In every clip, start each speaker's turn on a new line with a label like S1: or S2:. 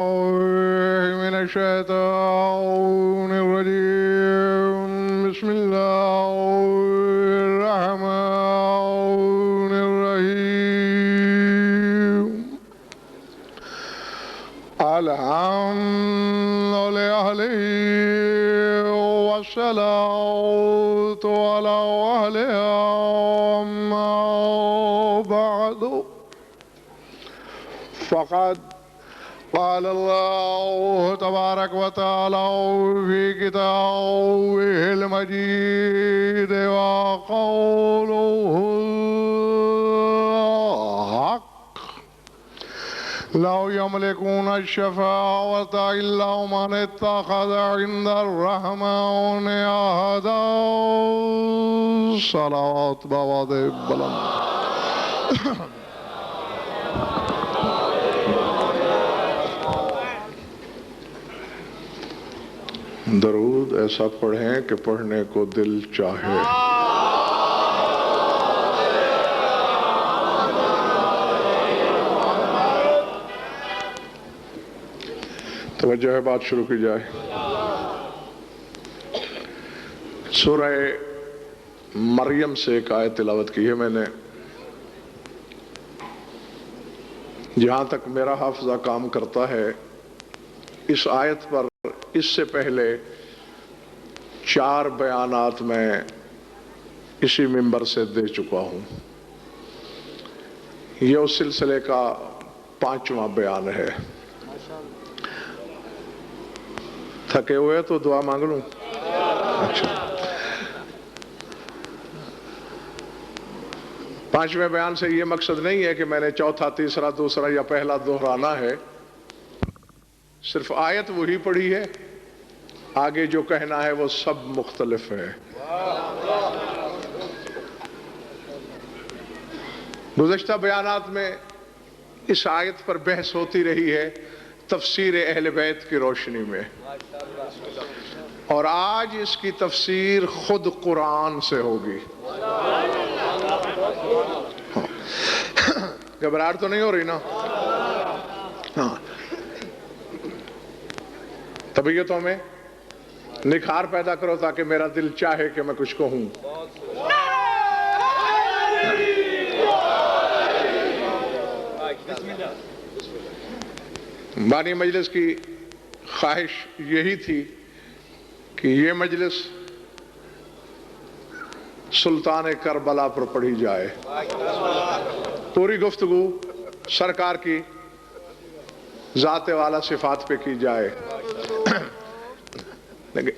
S1: من الشيطان الرجيم. بسم الله الرحمن الرحيم. الحمد لله والصلاة على أهلها أما بعد فقد قال الله تبارك وتعالى في كتابه المجيد وقوله الحق لو يملكون الشفاعة إلا من اتخذ عند الرحمن عهدا. صلوات بواد بلند. درود ایسا پڑھیں کہ پڑھنے کو دل چاہے. توجہ ہے، بات شروع کی جائے. سورہ مریم سے ایک آیت تلاوت کی ہے میں نے. جہاں تک میرا حافظہ کام کرتا ہے، اس آیت پر اس سے پہلے 4 بیانات میں اسی منبر سے دے چکا ہوں. یہ اس سلسلے کا 5واں بیان ہے. تھکے ہوئے تو دعا مانگ لوں. اچھا، 5ویں بیان سے یہ مقصد نہیں ہے کہ میں نے چوتھا، تیسرا، دوسرا یا پہلا دہرانا ہے. صرف آیت وہی پڑھی ہے، آگے جو کہنا ہے وہ سب مختلف ہے. گزشتہ بیانات میں اس آیت پر بحث ہوتی رہی ہے تفسیر اہل بیت کی روشنی میں، اور آج اس کی تفسیر خود قرآن سے ہوگی. گھبراہٹ تو نہیں ہو رہی نا؟ ہاں، طبیعتوں میں نکھار پیدا کرو تاکہ میرا دل چاہے کہ میں کچھ کہوں. بانی مجلس کی خواہش یہی تھی کہ یہ مجلس سلطان کربلا پر پڑھی جائے. پوری گفتگو سرکار کی ذات والا صفات پہ کی جائے.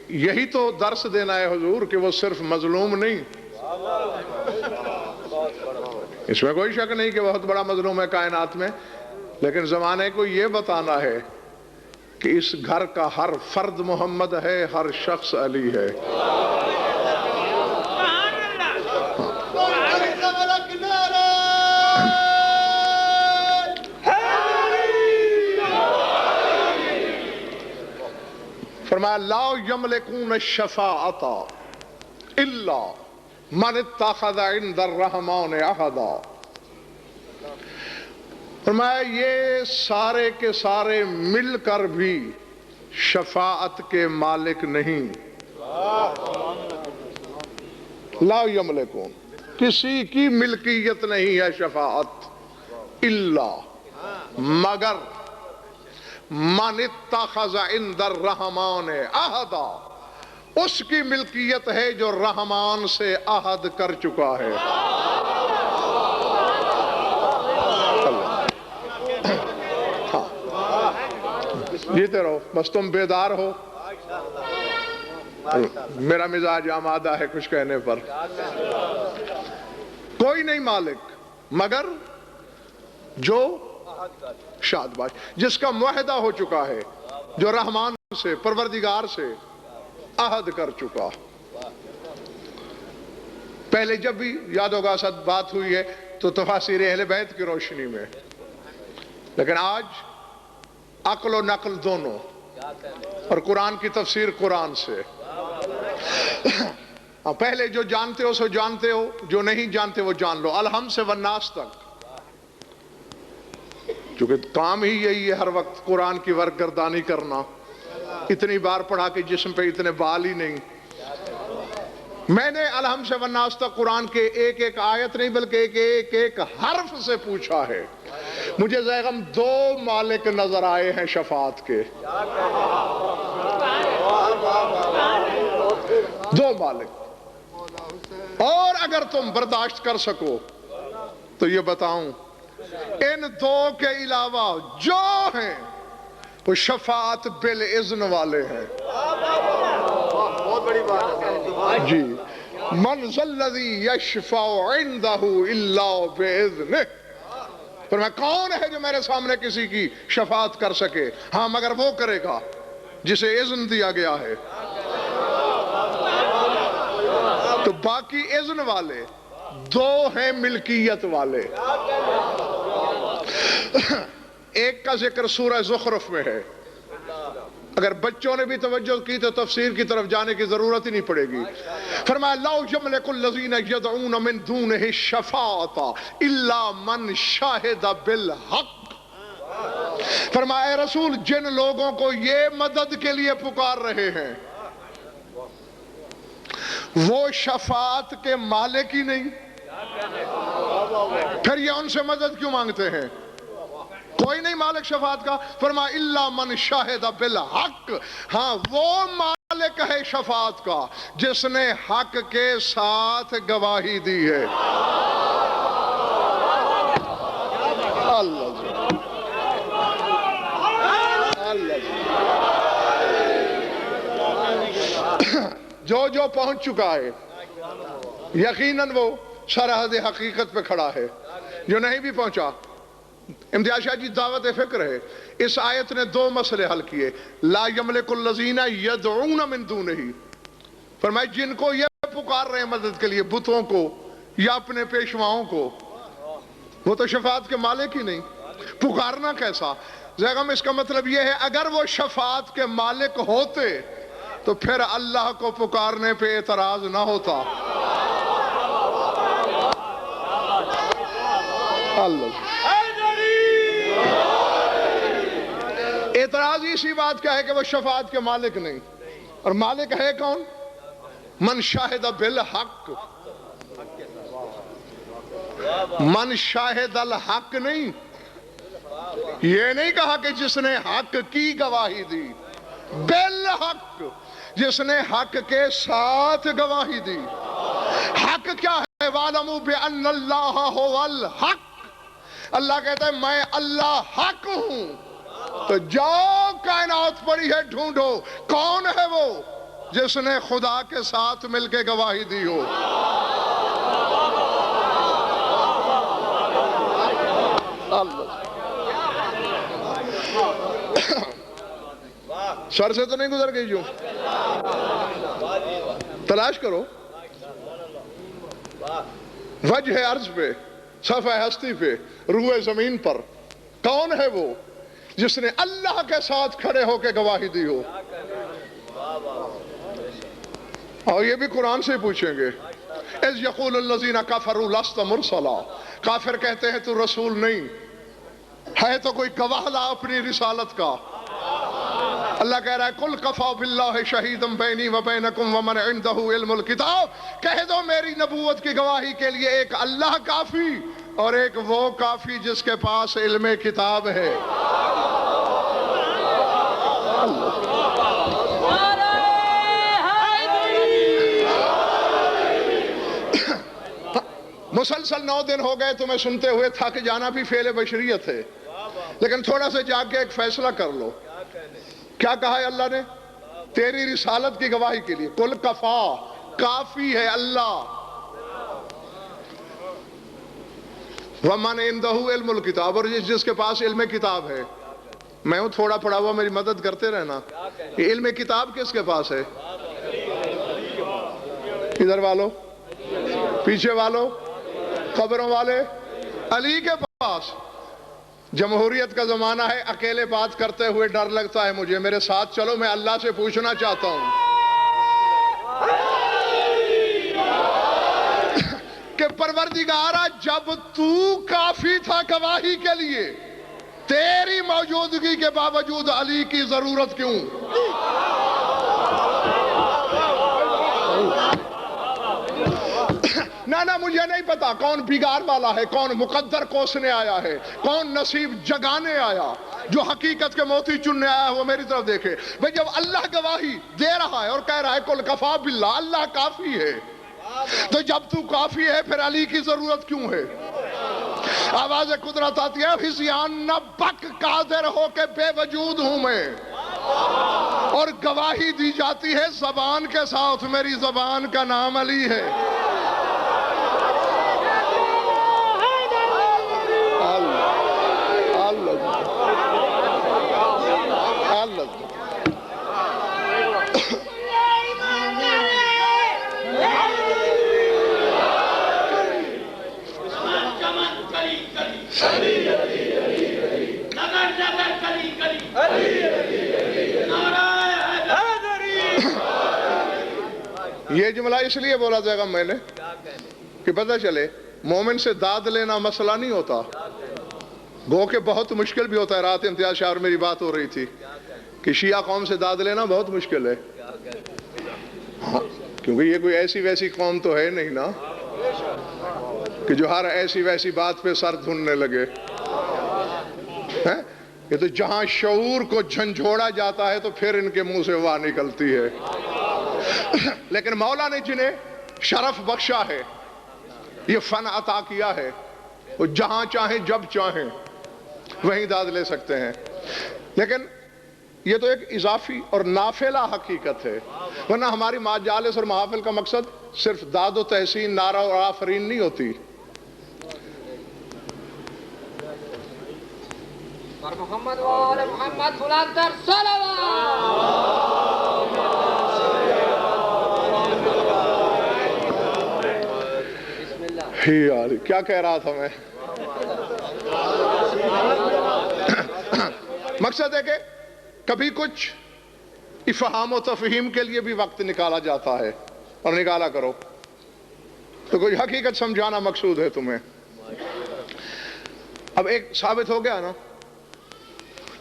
S1: یہی تو درس دینا ہے حضور کہ وہ صرف مظلوم نہیں. اس میں کوئی شک نہیں کہ بہت بڑا مظلوم ہے کائنات میں، لیکن زمانے کو یہ بتانا ہے کہ اس گھر کا ہر فرد محمد ہے، ہر شخص علی ہے. فرمایا لا یملکون الشفاعۃ الا من اتخذ عند الرحمن عہدا. فرمایا یہ سارے کے سارے مل کر بھی شفاعت کے مالک نہیں. لا یملکون، کسی کی ملکیت نہیں ہے شفاعت، الا مگر من اتخذ عند الرحمن عہدا، اس کی ملکیت ہے جو رحمان سے عہد کر چکا ہے. جیتے رہو، بس تم بیدار ہو. میرا مزاج آمادہ ہے کچھ کہنے پر. کوئی نہیں مالک مگر جو شاد باش، جس کا معاہدہ ہو چکا ہے، جو رحمان سے، پروردگار سے عہد کر چکا. پہلے جب بھی یاد ہوگا ساتھ بات ہوئی ہے تو تفاسیر اہل بیت کی روشنی میں، لیکن آج عقل و نقل دونوں، اور قرآن کی تفسیر قرآن سے. پہلے جو جانتے ہو سو جانتے ہو، جو نہیں جانتے وہ جان لو. الحم سے والناس تک چونکہ کام ہی یہی ہے ہر وقت قرآن کی ورگردانی کرنا. اتنی بار پڑھا کہ جسم پہ اتنے بال ہی نہیں. میں نے الحم سے والناس تک قرآن کے ایک ایک آیت نہیں بلکہ ایک ایک حرف سے پوچھا ہے. مجھے زیغم 2 مالک نظر آئے ہیں شفاعت کے. 2 مالک. اور اگر تم برداشت کر سکو تو یہ بتاؤں ان 2 کے علاوہ جو ہیں وہ شفاعت بالاذن والے ہیں. بہت بڑی بات ہے جی. من ذا الذی یشفع عندہ الا باذنہ. فرمایا کون ہے جو میرے سامنے کسی کی شفاعت کر سکے؟ ہاں مگر وہ کرے گا جسے اذن دیا گیا ہے. تو باقی اذن والے 2 ہیں ملکیت والے. ایک کا ذکر سورہ زخرف میں ہے. اگر بچوں نے بھی توجہ کی تو تفسیر کی طرف جانے کی ضرورت ہی نہیں پڑے گی. فرمایا لا یملک الذین یدعون من دونہ الشفاعۃ الا من شہد بالحق. فرمایا اے رسول جن لوگوں کو یہ مدد کے لیے پکار رہے ہیں وہ شفاعت کے مالک ہی نہیں، پھر یہ ان سے مدد کیوں مانگتے ہیں؟ کوئی نہیں مالک شفاعت کا. فرمایا الا من شہد بالحق. ہاں وہ مالک ہے شفاعت کا جس نے حق کے ساتھ گواہی دی ہے. اللہ جو پہنچ چکا ہے یقیناً وہ سرحد حقیقت پہ کھڑا ہے. جو نہیں بھی پہنچا، امتیاز شاہ جی دعوت فکر ہے. اس آیت نے 2 مسئلے حل کیے. لا یملک الذین یدعون من دونہ. فرمایا جن کو یہ پکار رہے ہیں مدد کے لیے، بتوں کو یا اپنے پیشواؤں کو، وہ تو شفاعت کے مالک ہی نہیں. پکارنا کیسا؟ زیغم اس کا مطلب یہ ہے اگر وہ شفاعت کے مالک ہوتے تو پھر اللہ کو پکارنے پہ اعتراض نہ ہوتا. اللہ اعتراض اسی بات کا ہے کہ وہ شفاعت کے مالک نہیں. اور مالک ہے کون؟ من شاہد بالحق. من شاہد الحق نہیں، یہ نہیں کہا کہ جس نے حق کی گواہی دی. بالحق جس نے حق کے ساتھ گواہی دی. حق کیا ہے؟ وَاعْلَمُوا بِأَنَّ اللَّهَ هُوَ الْحَقُّ. اللہ کہتا ہے میں اللہ حق ہوں. تو جاؤ کائنات پڑی ہے ڈھونڈو کون ہے وہ جس نے خدا کے ساتھ مل کے گواہی دی ہو. سر سے تو نہیں گزر گئی جو تلاش کرو وجہ عرض پہ، صفحہ ہستی پہ، روح زمین پر کون ہے وہ جس نے اللہ کے ساتھ کھڑے ہو کے گواہی دی ہو. اور یہ بھی قرآن سے پوچھیں گے. اذ یقول الذین کفروا لست مرسلا. کافر کہتے ہیں تو رسول نہیں ہے، تو کوئی گواہ لا اپنی رسالت کا. اللہ کہہ رہا ہے قل کفی باللہ شہیدا بینی و بینکم ومن عندہ علم الکتاب. کہہ دو میری نبوت کی گواہی کے لیے ایک اللہ کافی اور ایک وہ کافی جس کے پاس علم کتاب ہے. مسلسل 9 دن ہو گئے تمہیں سنتے ہوئے، تھک جانا بھی فعل بشریت ہے، لیکن تھوڑا سا جا کے ایک فیصلہ کر لو. کیا کہا ہے اللہ نے؟ تیری رسالت کی گواہی کے لیے قل کفا، کافی ہے اللہ. وَمَنْ عِنْدَهُ عِلْمُ الْكِتَابِ، اور جس کے پاس علم کتاب ہے. میں ہوں تھوڑا پڑھا ہوا، میری مدد کرتے رہنا. یہ علم کتاب کس کے پاس ہے؟ ادھر والو، پیچھے والو، قبروں والے، علی کے پاس. جمہوریت کا زمانہ ہے، اکیلے بات کرتے ہوئے ڈر لگتا ہے مجھے. میرے ساتھ چلو، میں اللہ سے پوچھنا چاہتا ہوں کہ پروردگارا جب تو کافی تھا گواہی کے لیے تیری موجودگی کے باوجود علی کی ضرورت کیوں؟ نہ مجھے نہیں پتا کون بگاڑ والا ہے، کون مقدر کوسنے آیا ہے، کون نصیب جگانے آیا، جو حقیقت کے موتی چننے آیا ہے وہ میری طرف دیکھے۔ بھئی جب اللہ گواہی دے رہا ہے اور کہہ رہا ہے کل کفا باللہ، اللہ کافی ہے، تو جب تو کافی ہے پھر علی کی ضرورت کیوں ہے؟ آواز قدرت آتی ہے، فزیان نہ بک قادر ہو کے بے وجود ہوں میں، اور گواہی دی جاتی ہے زبان کے ساتھ، میری زبان کا نام علی ہے۔ یہ جملہ اس لیے بولا جائے گا میں نے کہ پتہ چلے مومن سے داد لینا مسئلہ نہیں ہوتا، گو کہ بہت مشکل بھی ہوتا ہے۔ رات امتیاز شاہ اور میری بات ہو رہی تھی کہ شیعہ قوم سے داد لینا بہت مشکل ہے، کیونکہ یہ کوئی ایسی ویسی قوم تو ہے نہیں نا کہ جو ہر ایسی ویسی بات پہ سر دھننے لگے۔ یہ تو جہاں شعور کو جھنجھوڑا جاتا ہے تو پھر ان کے منہ سے وا نکلتی ہے۔ لیکن مولا نے جنہیں شرف بخشا ہے، یہ فن عطا کیا ہے، وہ جہاں چاہیں جب چاہیں وہیں داد لے سکتے ہیں۔ لیکن یہ تو ایک اضافی اور نافلہ حقیقت ہے، ورنہ ہماری مجالس اور محافل کا مقصد صرف داد و تحسین، نعرہ اور آفرین نہیں ہوتی۔
S2: پر محمد و آل محمد بلند در صلوات۔
S1: کیا کہہ رہا تھا میں؟ مقصد ہے کہ کبھی کچھ افہام و تفہیم کے لیے بھی وقت نکالا جاتا ہے، اور نکالا کرو تو کوئی حقیقت سمجھانا مقصود ہے تمہیں۔ اب ایک ثابت ہو گیا نا،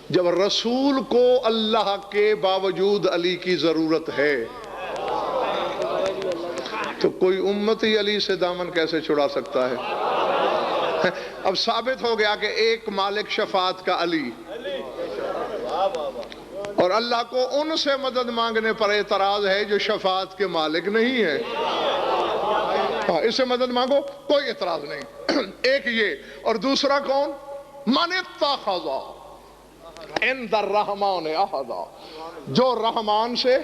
S1: جب رسول کو اللہ کے باوجود علی کی ضرورت ہے تو کوئی امتی علی سے دامن کیسے چھڑا سکتا ہے؟ اب ثابت ہو گیا کہ ایک مالک شفاعت کا علی، اور اللہ کو ان سے مدد مانگنے پر اعتراض ہے جو شفاعت کے مالک نہیں ہے۔ اس سے مدد مانگو کوئی اعتراض نہیں، ایک یہ، اور دوسرا کون؟ من اتخذ عند الرحمن عہدا، جو رحمان سے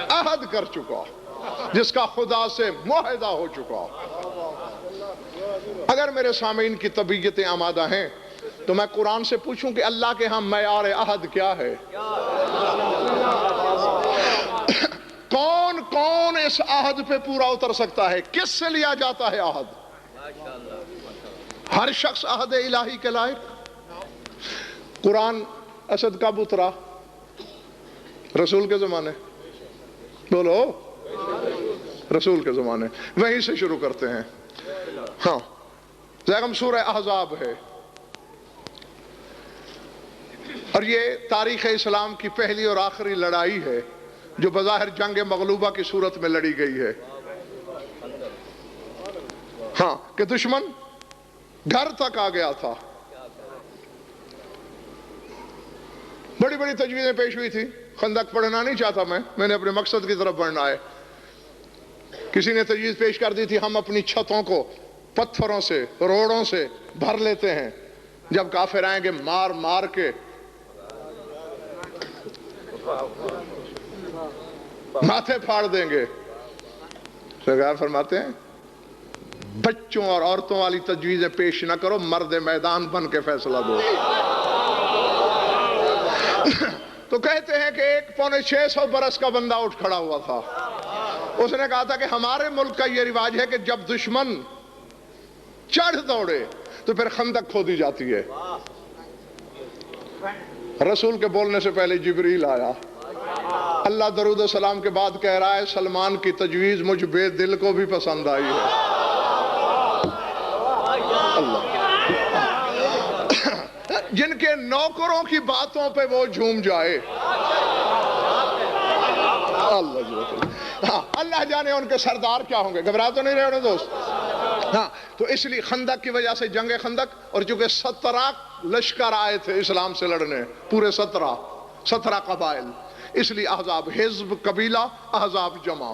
S1: عہد کر چکا، جس کا خدا سے معاہدہ ہو چکا۔ اگر میرے سامعین کی طبیعتیں آمادہ ہیں تو میں قرآن سے پوچھوں کہ اللہ کے ہاں معیار عہد کیا ہے؟ کون کون اس عہد پہ پورا اتر سکتا ہے؟ کس سے لیا جاتا ہے عہد؟ ہر شخص عہد الہی کے لائق؟ قرآن اسد کب اترا؟ رسول کے زمانے، بولو، رسول کے زمانے، وہیں سے شروع کرتے ہیں۔ ہاں، زیغم سورہ احزاب ہے، اور یہ تاریخ اسلام کی پہلی اور آخری لڑائی ہے جو بظاہر جنگ مغلوبہ کی صورت میں لڑی گئی ہے۔ ہاں، کہ دشمن گھر تک آ گیا تھا، بڑی بڑی تجویزیں پیش ہوئی تھی۔ خندق پڑھنا نہیں چاہتا میں نے اپنے مقصد کی طرف بڑھنا ہے۔ کسی نے تجویز پیش کر دی تھی ہم اپنی چھتوں کو پتھروں سے، روڑوں سے بھر لیتے ہیں، جب کافر آئیں گے مار مار کے ماتھے پھاڑ دیں گے۔ سرکار فرماتے ہیں بچوں اور عورتوں والی تجویزیں پیش نہ کرو، مرد میدان بن کے فیصلہ دو۔ تو کہتے ہیں کہ 1.6 برس کا بندہ اٹھ کھڑا ہوا تھا، اس نے کہا تھا کہ ہمارے ملک کا یہ رواج ہے کہ جب دشمن چڑھ دوڑے تو پھر خندق کھودی جاتی ہے۔ رسول کے بولنے سے پہلے جبریل آیا، اللہ درود و سلام کے بعد کہہ رہا ہے سلمان کی تجویز مجھ بے دل کو بھی پسند آئی ہے۔ اللہ جن کے نوکروں کی باتوں پہ وہ جھوم جائے. اللہ جانے ان کے سردار کیا ہوں گے. گھبرا تو نہیں رہے ہونے دوست؟ ہاں تو اس لیے خندق کی وجہ سے جنگ خندق، اور چونکہ 17 لشکر آئے تھے اسلام سے لڑنے، پورے 17 قبائل، اس لیے احزاب، حزب قبیلہ، احزاب جمع.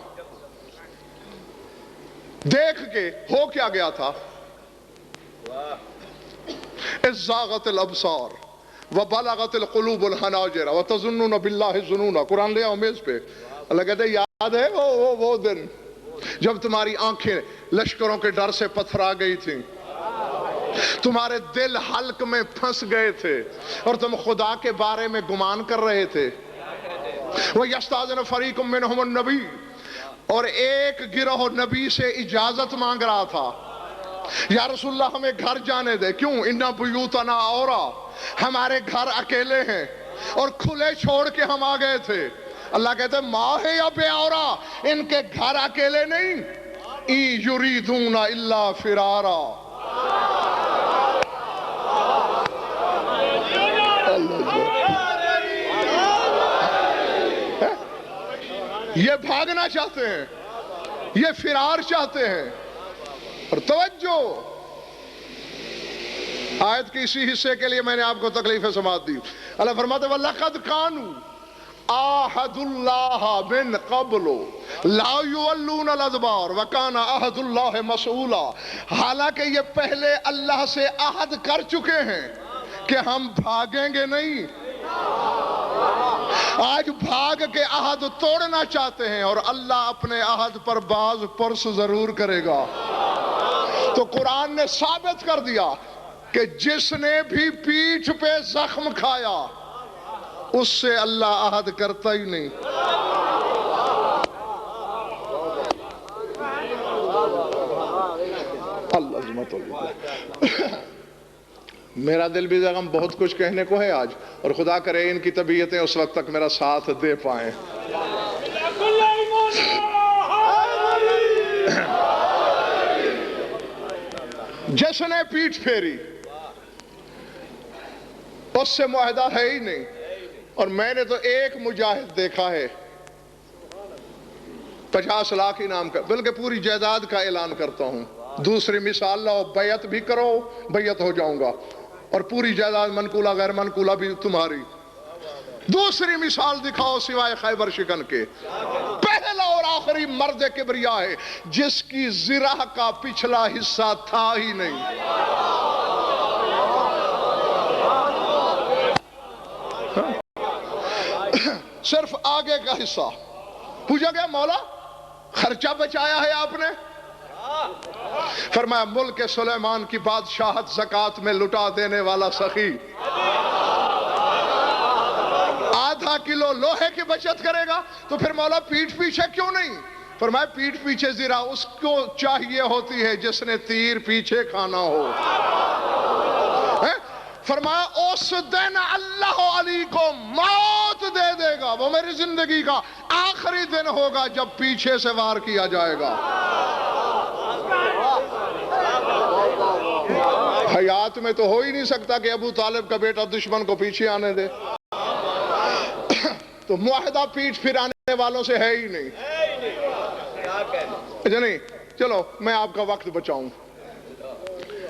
S1: دیکھ کے ہو کیا گیا تھا؟ اذ زاغت الابصار وبلغت القلوب الحناجر وتظنون باللہ الظنون. قرآن لے آؤ میز پہ. اللہ کہتے ہیں یاد ہے وہ دن جب تمہاری آنکھیں لشکروں کے ڈر سے پتھرا گئی تھیں، تمہارے دل حلق میں پھنس گئے تھے، اور تم خدا کے بارے میں گمان کر رہے تھے. وَيَسْتَأْذِنُ فَرِيقٌ مِّنْهُمُ النَّبِيُّ، اور ایک گروہ نبی سے اجازت مانگ رہا تھا، یا رسول اللہ ہمیں گھر جانے دے. کیوں؟ اِنَّ بُيُوتَنَا عَوْرَةٌ، ہمارے گھر اکیلے ہیں اور کھلے چھوڑ کے ہم آ گئے تھے. اللہ کہتے ہیں ماں ہے یا بے عورا، ان کے گھر اکیلے نہیں. اِن یریدون الا فرارا. یہ بھاگنا چاہتے ہیں، یہ فرار چاہتے ہیں. اور توجہ، آیت کے اسی حصے کے لیے میں نے آپ کو تکلیف سماعت دی. اللہ فرماتے ہیں وَلَقَدْ كَانُوا عَهْدُ اللَّهِ مِنْ قَبْلُ لَا يُوَلُّونَ الْأَدْبَارَ وَكَانَ عَهْدُ اللَّهِ مَسْئُولًا. حالانکہ یہ پہلے اللہ سے عہد کر چکے ہیں کہ ہم بھاگیں گے نہیں. آج بھاگ کے عہد توڑنا چاہتے ہیں، اور اللہ اپنے عہد پر باز پرس ضرور کرے گا. تو قرآن نے ثابت کر دیا کہ جس نے بھی پیٹھ پہ زخم کھایا اس سے اللہ عہد کرتا ہی نہیں. اللہ عظمت اللہ. میرا دل بھی زغم بہت کچھ کہنے کو ہے آج، اور خدا کرے ان کی طبیعتیں اس وقت تک میرا ساتھ دے پائیں. جس نے پیٹھ پھیری اس سے معاہدہ ہے ہی نہیں. اور میں نے تو ایک مجاہد دیکھا ہے 50 لاکھ انعام کا، بلکہ پوری جائیداد کا اعلان کرتا ہوں. دوسری مثال لاؤ، بیعت بھی کرو، بیعت ہو جاؤں گا، اور پوری جائیداد منقولہ غیر منقولہ بھی تمہاری. دوسری مثال دکھاؤ سوائے خیبر شکن کے. پہلا اور آخری مرد کبریا ہے جس کی زرہ کا پچھلا حصہ تھا ہی نہیں. صرف آگے کا حصہ. پوچھا گیا مولا خرچہ بچایا ہے آپ نے؟ فرمایا ملک سلیمان کی بادشاہت زکوٰۃ میں لٹا دینے والا سخی 0.5 کلو لوہے کی بچت کرے گا. تو پھر مولا پیٹھ پیچھے کیوں نہیں؟ فرمایا پیٹھ پیچھے زرا اس کو چاہیے ہوتی ہے جس نے تیر پیچھے کھانا ہو. فرمایا اس دن اللہ علی کو موت دے دے گا، وہ میری زندگی کا آخری دن ہوگا جب پیچھے سے وار کیا جائے گا. حیات میں تو ہو ہی نہیں سکتا کہ ابو طالب کا بیٹا دشمن کو پیچھے آنے دے. تو معاہدہ پیٹھ پھرانے والوں سے ہے ہی نہیں. نہیں چلو میں آپ کا وقت بچاؤں.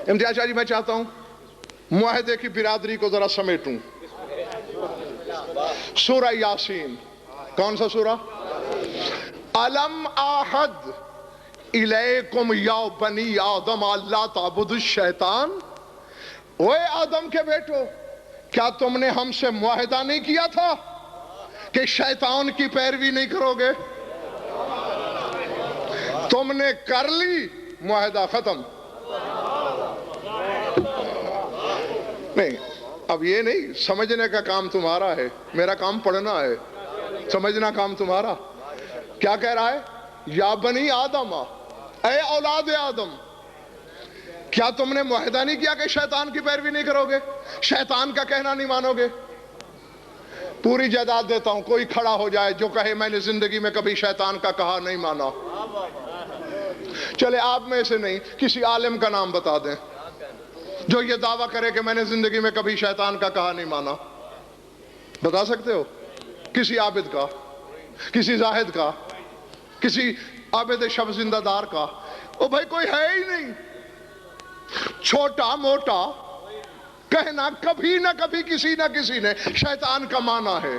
S1: امتیاز شاہ جی میں چاہتا ہوں معاہدے کی برادری کو ذرا سمیٹوں. سورہ یاسین، کون سا سورہ؟ الم آحد الیکم یا بنی آدم اللہ تعبدوا الشیطان. اوے آدم کے بیٹو، کیا تم نے ہم سے معاہدہ نہیں کیا تھا کہ شیطان کی پیروی نہیں کرو گے؟ تم نے کر لی، معاہدہ ختم. نہیں اب یہ نہیں سمجھنے کا کام تمہارا ہے، میرا کام پڑھنا ہے. سمجھنا کام تمہارا. کیا کہہ رہا ہے؟ یا بنی آدم، اے اولاد آدم، کیا تم نے معاہدہ نہیں کیا کہ شیطان کی پیروی نہیں کرو گے، شیطان کا کہنا نہیں مانو گے؟ پوری جائیداد دیتا ہوں، کوئی کھڑا ہو جائے جو کہے میں نے زندگی میں کبھی شیطان کا کہا نہیں مانا. چلے آپ میں سے نہیں، کسی عالم کا نام بتا دیں. جو یہ دعویٰ کرے کہ میں نے زندگی میں کبھی شیطان کا کہا نہیں مانا؟ بتا سکتے ہو؟ کسی عابد کا، کسی زاہد کا، کسی عابد شب زندہ دار کا؟ او بھائی کوئی ہے ہی نہیں۔ چھوٹا موٹا کہنا کبھی نہ کبھی کسی نہ کسی نے شیطان کا مانا ہے۔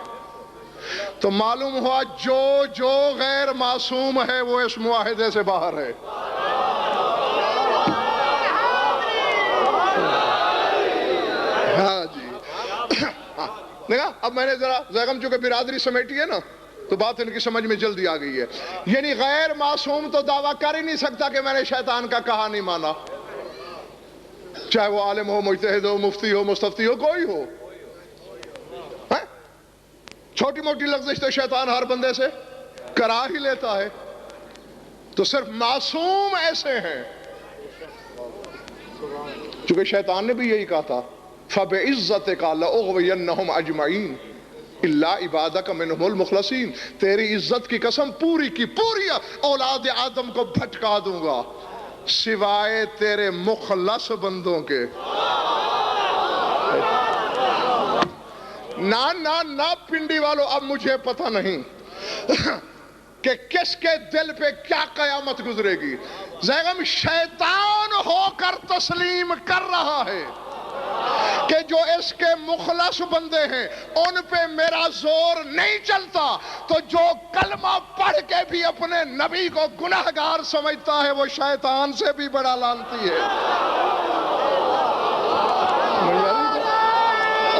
S1: تو معلوم ہوا جو غیر معصوم ہے وہ اس معاہدے سے باہر ہے۔ ہاں جی، دیکھا اب میں نے ذرا زیغم چونکہ برادری سمیٹی ہے نا تو بات ان کی سمجھ میں جلدی آ گئی ہے۔ یعنی غیر معصوم تو دعویٰ کر ہی نہیں سکتا کہ میں نے شیطان کا کہا نہیں مانا، چاہے وہ عالم ہو، مجتہد ہو، مفتی ہو، مستفتی ہو، کوئی ہو۔ چھوٹی موٹی لغزش تو شیطان ہر بندے سے کرا ہی لیتا ہے۔ تو صرف معصوم ایسے ہیں، چونکہ شیطان نے بھی یہی کہا تھا فَبِعِزَّتِكَ لَأُغْوِيَنَّهُمْ أَجْمَعِينَ إِلَّا عِبَادَكَ مِنْهُمُ الْمُخْلَصِينَ، تیری عزت کی قسم پوری کی پوری اولاد آدم کو بھٹکا دوں گا سوائے تیرے مخلص بندوں کے۔ نہ پنڈی والوں، اب مجھے پتہ نہیں کہ کس کے دل پہ کیا قیامت گزرے گی۔ زیغم شیطان ہو کر تسلیم کر رہا ہے کہ جو اس کے مخلص بندے ہیں ان پہ میرا زور نہیں چلتا، تو جو کلمہ پڑھ کے بھی اپنے نبی کو گناہگار سمجھتا ہے وہ شیطان سے بھی بڑا لعنتی ہے۔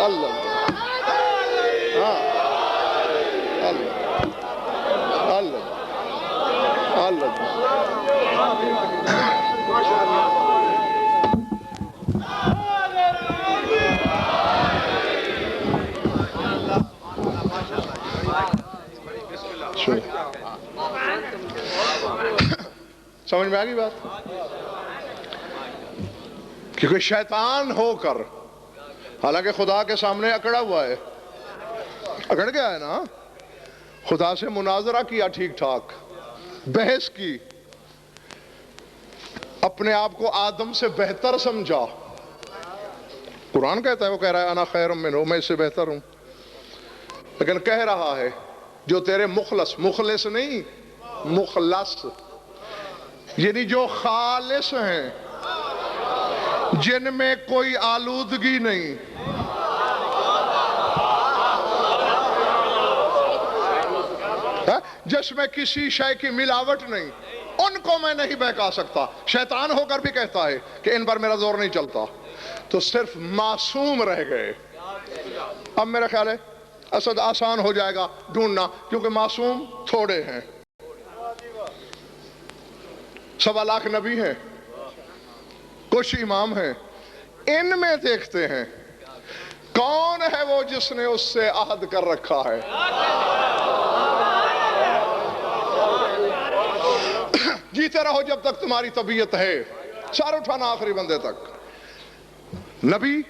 S1: اللہ سمجھ میں آگئی بات؟ کیونکہ شیطان ہو کر، حالانکہ خدا کے سامنے اکڑا ہوا ہے، اکڑ گیا ہے نا، خدا سے مناظرہ کیا، ٹھیک ٹھاک بحث کی، اپنے آپ کو آدم سے بہتر سمجھا۔ قرآن کہتا ہے، وہ کہہ رہا ہے انا خیر منہ، میں اس سے بہتر ہوں، لیکن کہہ رہا ہے جو تیرے مخلص نہیں، مخلص یعنی جو خالص ہیں، جن میں کوئی آلودگی نہیں، جس میں کسی شے کی ملاوٹ نہیں، ان کو میں نہیں بہکا سکتا۔ شیطان ہو کر بھی کہتا ہے کہ ان پر میرا زور نہیں چلتا۔ تو صرف معصوم رہ گئے۔ اب میرا خیال ہے اسد آسان ہو جائے گا ڈھونڈنا، کیونکہ معصوم تھوڑے ہیں، 1.25 لاکھ نبی ہیں، کچھ امام ہیں، ان میں دیکھتے ہیں کون ہے وہ جس نے اس سے عہد کر رکھا ہے۔ جیتے رہو جب تک تمہاری طبیعت ہے، سار اٹھانا آخری بندے تک۔ نبی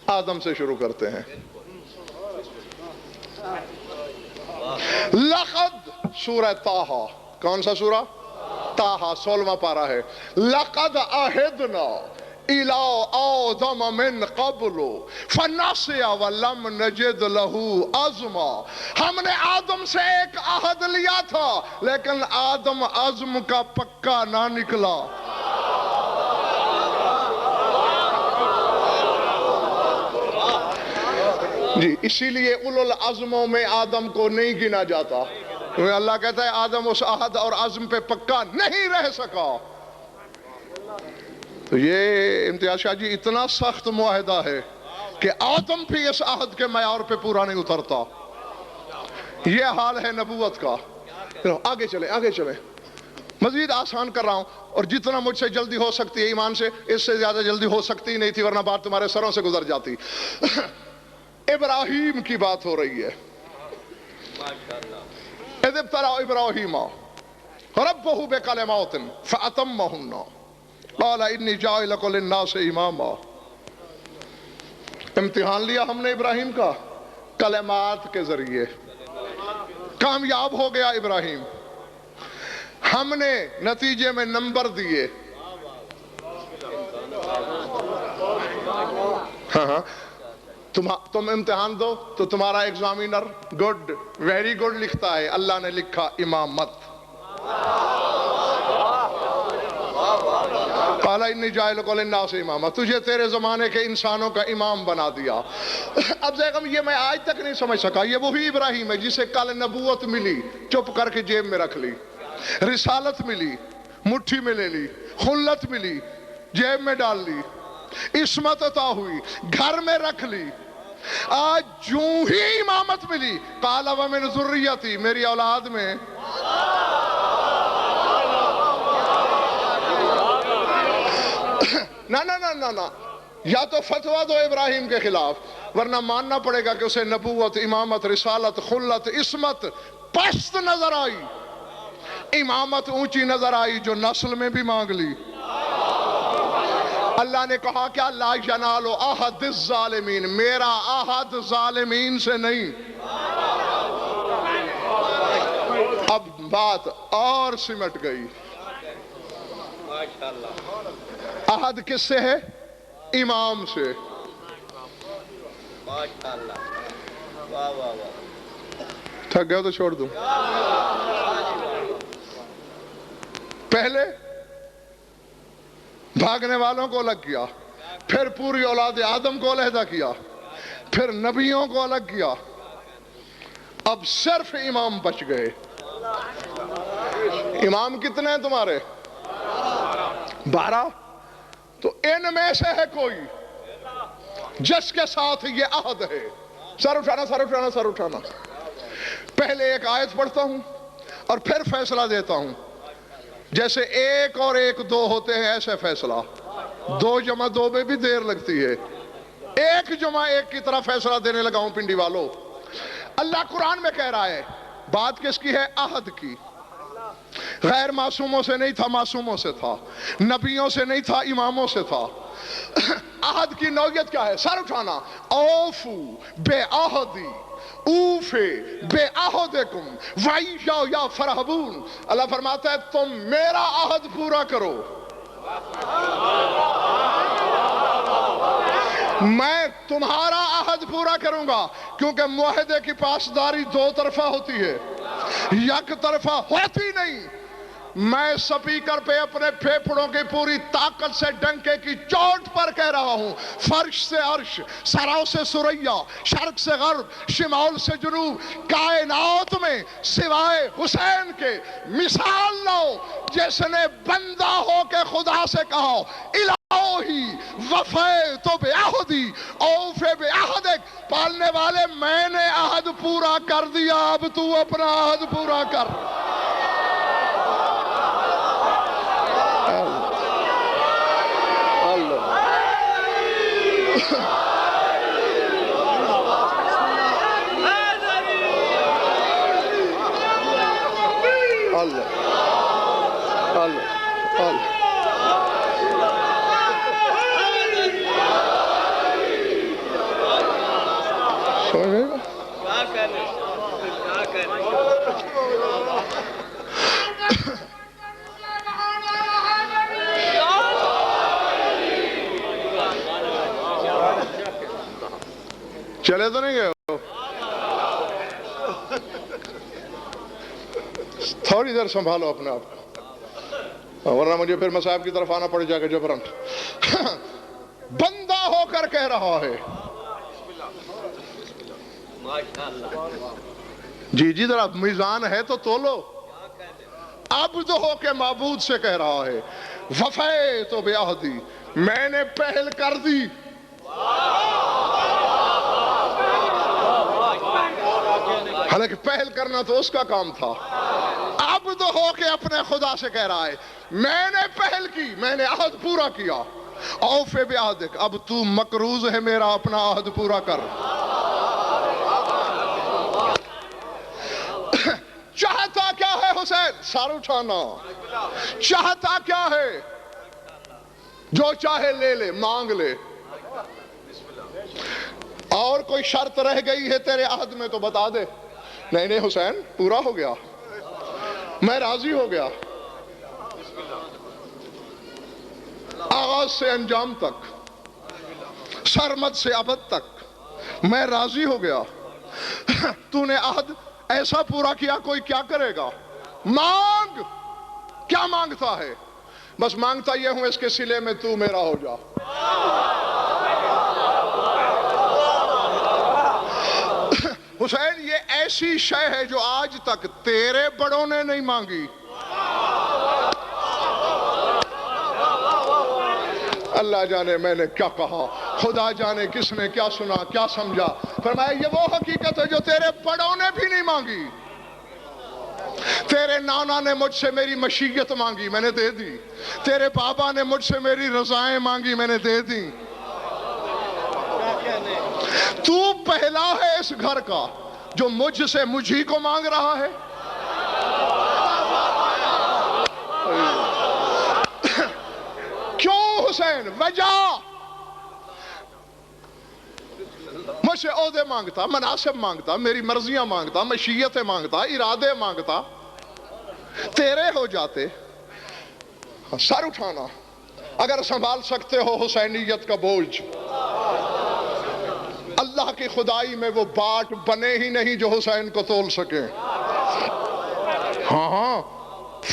S1: آدم سے شروع کرتے ہیں۔ لقد سورہ طٰہٰ، کون سا سورہ؟ طٰہٰ 16واں پارہ ہے۔ لقد عہدنا الی آدم من قبل فنسی ولم نجد له عزما، ہم نے آدم سے ایک عہد لیا تھا لیکن آدم عزم کا پکا نہ نکلا۔ جی اسی لیے اولو العزموں میں آدم کو نہیں گنا جاتا، کیونکہ اللہ کہتا ہے آدم اس عہد اور عزم پہ پکا نہیں رہ سکا۔ تو یہ امتیاز شاہ جی اتنا سخت معاہدہ ہے کہ آدم بھی اس عہد کے معیار پہ پورا نہیں اترتا۔ یہ حال ہے نبوت کا۔ آگے چلیں، مزید آسان کر رہا ہوں، اور جتنا مجھ سے جلدی ہو سکتی ہے ایمان سے، اس سے زیادہ جلدی ہو سکتی نہیں تھی، ورنہ بات تمہارے سروں سے گزر جاتی۔ ابراہیم کی بات ہو رہی ہے۔ اذ ابتلى ابراہیم ربہ بکلمات فاتمہن قال انی جاعلک للناس اماما۔ امتحان لیا ہم نے ابراہیم کا کلمات کے ذریعے، کامیاب ہو گیا ابراہیم، ہم نے نتیجے میں نمبر دیے۔ ہاں ہاں تم امتحان دو تو تمہارا ایگزامینر گڈ ویری گڈ لکھتا ہے، اللہ نے لکھا امامت. قال انی جاعلک للناس اماما، تجھے تیرے زمانے کے انسانوں کا امام بنا دیا. اب زیغم یہ میں آج تک نہیں سمجھ سکا، یہ وہی ابراہیم ہے جسے کل نبوت ملی، چپ کر کے جیب میں رکھ لی، رسالت ملی مٹھی میں لے لی، خلت ملی جیب میں ڈال لی، عصمت عطا ہوئی گھر میں رکھ لی، آج جوں ہی امامت ملی قال ومن ذریتی، میری اولاد میں نہ یا تو فتویٰ دو ابراہیم کے خلاف، ورنہ ماننا پڑے گا کہ اسے نبوت، امامت، رسالت، خلت، عصمت پست نظر آئی، امامت اونچی نظر آئی جو نسل میں بھی مانگ لی. اللہ نے کہا کیا لا ینال عہد الظالمین، میرا عہد ظالمین سے نہیں. اب بات اور سمٹ گئی. عہد کس سے ہے؟ امام سے. تھک گئے تو چھوڑ دوں. پہلے بھاگنے والوں کو الگ کیا، پھر پوری اولاد آدم کو علیحدہ کیا، پھر نبیوں کو الگ کیا، اب صرف امام بچ گئے. امام کتنے ہیں تمہارے؟ 12. تو ان میں سے ہے کوئی جس کے ساتھ یہ عہد ہے. سر اٹھانا سر اٹھانا سر اٹھانا. پہلے ایک آیت پڑھتا ہوں اور پھر فیصلہ دیتا ہوں. جیسے 1 اور 1 2 ہوتے ہیں، ایسے فیصلہ 2 جمع 2 میں بھی دیر لگتی ہے. 1 جمع 1 کی طرح فیصلہ دینے لگا ہوں پنڈی والوں. اللہ قرآن میں کہہ رہا ہے، بات کس کی ہے؟ عہد کی. غیر معصوموں سے نہیں تھا، معصوموں سے تھا. نبیوں سے نہیں تھا، اماموں سے تھا. عہد کی نوعیت کیا ہے؟ سر اٹھانا. اوفو بے عہدی اوفے بے عہدکم وَإِيَّا یا فرحبون. اللہ فرماتا ہے تم میرا عہد پورا کرو، میں تمہارا عہد پورا کروں گا. کیونکہ معاہدے کی پاسداری 2 طرفہ ہوتی ہے، یک طرفہ ہوتی نہیں. میں سپیکر پہ اپنے پھیپھڑوں کی پوری طاقت سے ڈنکے کی چوٹ پر کہہ رہا ہوں، فرش سے عرش، سراؤ سے سریا، شرق سے غرب، شمال سے جنوب، کائنات میں سوائے حسین کے مثال لاؤ جس نے بندہ ہو کے خدا سے کہا الہی وفیت بعہدی اوفی بعہدک. پالنے والے میں نے عہد پورا کر دیا، اب تو اپنا عہد پورا کر. چلے تو نہیں گئے ہو؟ تھوڑی دیر سنبھالو اپنے آپ کو، ورنہ مجھے پھر مصائب کی طرف آنا پڑ جائے گا جبرن. بندہ ہو کر کہہ رہا ہے، جی ذرا میزان ہے تو تولو. عبد ہو کے معبود سے کہہ رہا ہے وفیت بعہدی، میں نے پہل کر دی. حالانکہ پہل کرنا تو اس کا کام تھا. عبد ہو کے اپنے خدا سے کہہ رہا ہے میں نے پہل کی، میں نے عہد پورا کیا. اوفی بعہدک، اب تو مقروض ہے میرا، اپنا عہد پورا کر. چاہتا کیا ہے حسین؟ سر اٹھانا. چاہتا کیا ہے؟ جو چاہے لے لے، مانگ لے. اور کوئی شرط رہ گئی ہے تیرے عہد میں تو بتا دے. نہیں حسین پورا ہو گیا، میں راضی ہو گیا. آغاز سے انجام تک سرمد سے ابد تک میں راضی ہو گیا. تو نے عہد ایسا پورا کیا, کوئی کیا کرے گا؟ مانگ. کیا مانگتا ہے؟ بس مانگتا یہ ہوں اس کے صلے میں تو میرا ہو جا. حسین یہ ایسی شے ہے جو آج تک تیرے بڑوں نے نہیں مانگی. اللہ جانے میں نے کیا کہا, خدا جانے کس نے کیا سنا کیا سمجھا. فرمایا یہ وہ حقیقت ہے جو تیرے بڑوں نے بھی نہیں مانگی. تیرے نانا نے مجھ سے میری مشیت مانگی, میں نے دے دی. تیرے بابا نے مجھ سے میری رضائیں مانگی, میں نے دے دی. تو پہلا ہے اس گھر کا جو مجھ سے مجھی کو مانگ رہا ہے. کیوں حسین؟ وجہ مجھ سے عہدے مانگتا, مناصب مانگتا, میری مرضیاں مانگتا, مشیتیں مانگتا, ارادے مانگتا, تیرے ہو جاتے. سر اٹھانا اگر سنبھال سکتے ہو حسینیت کا بوجھ. اللہ کی خدائی میں وہ باٹ بنے ہی نہیں جو حسین کو تول سکے. ہاں,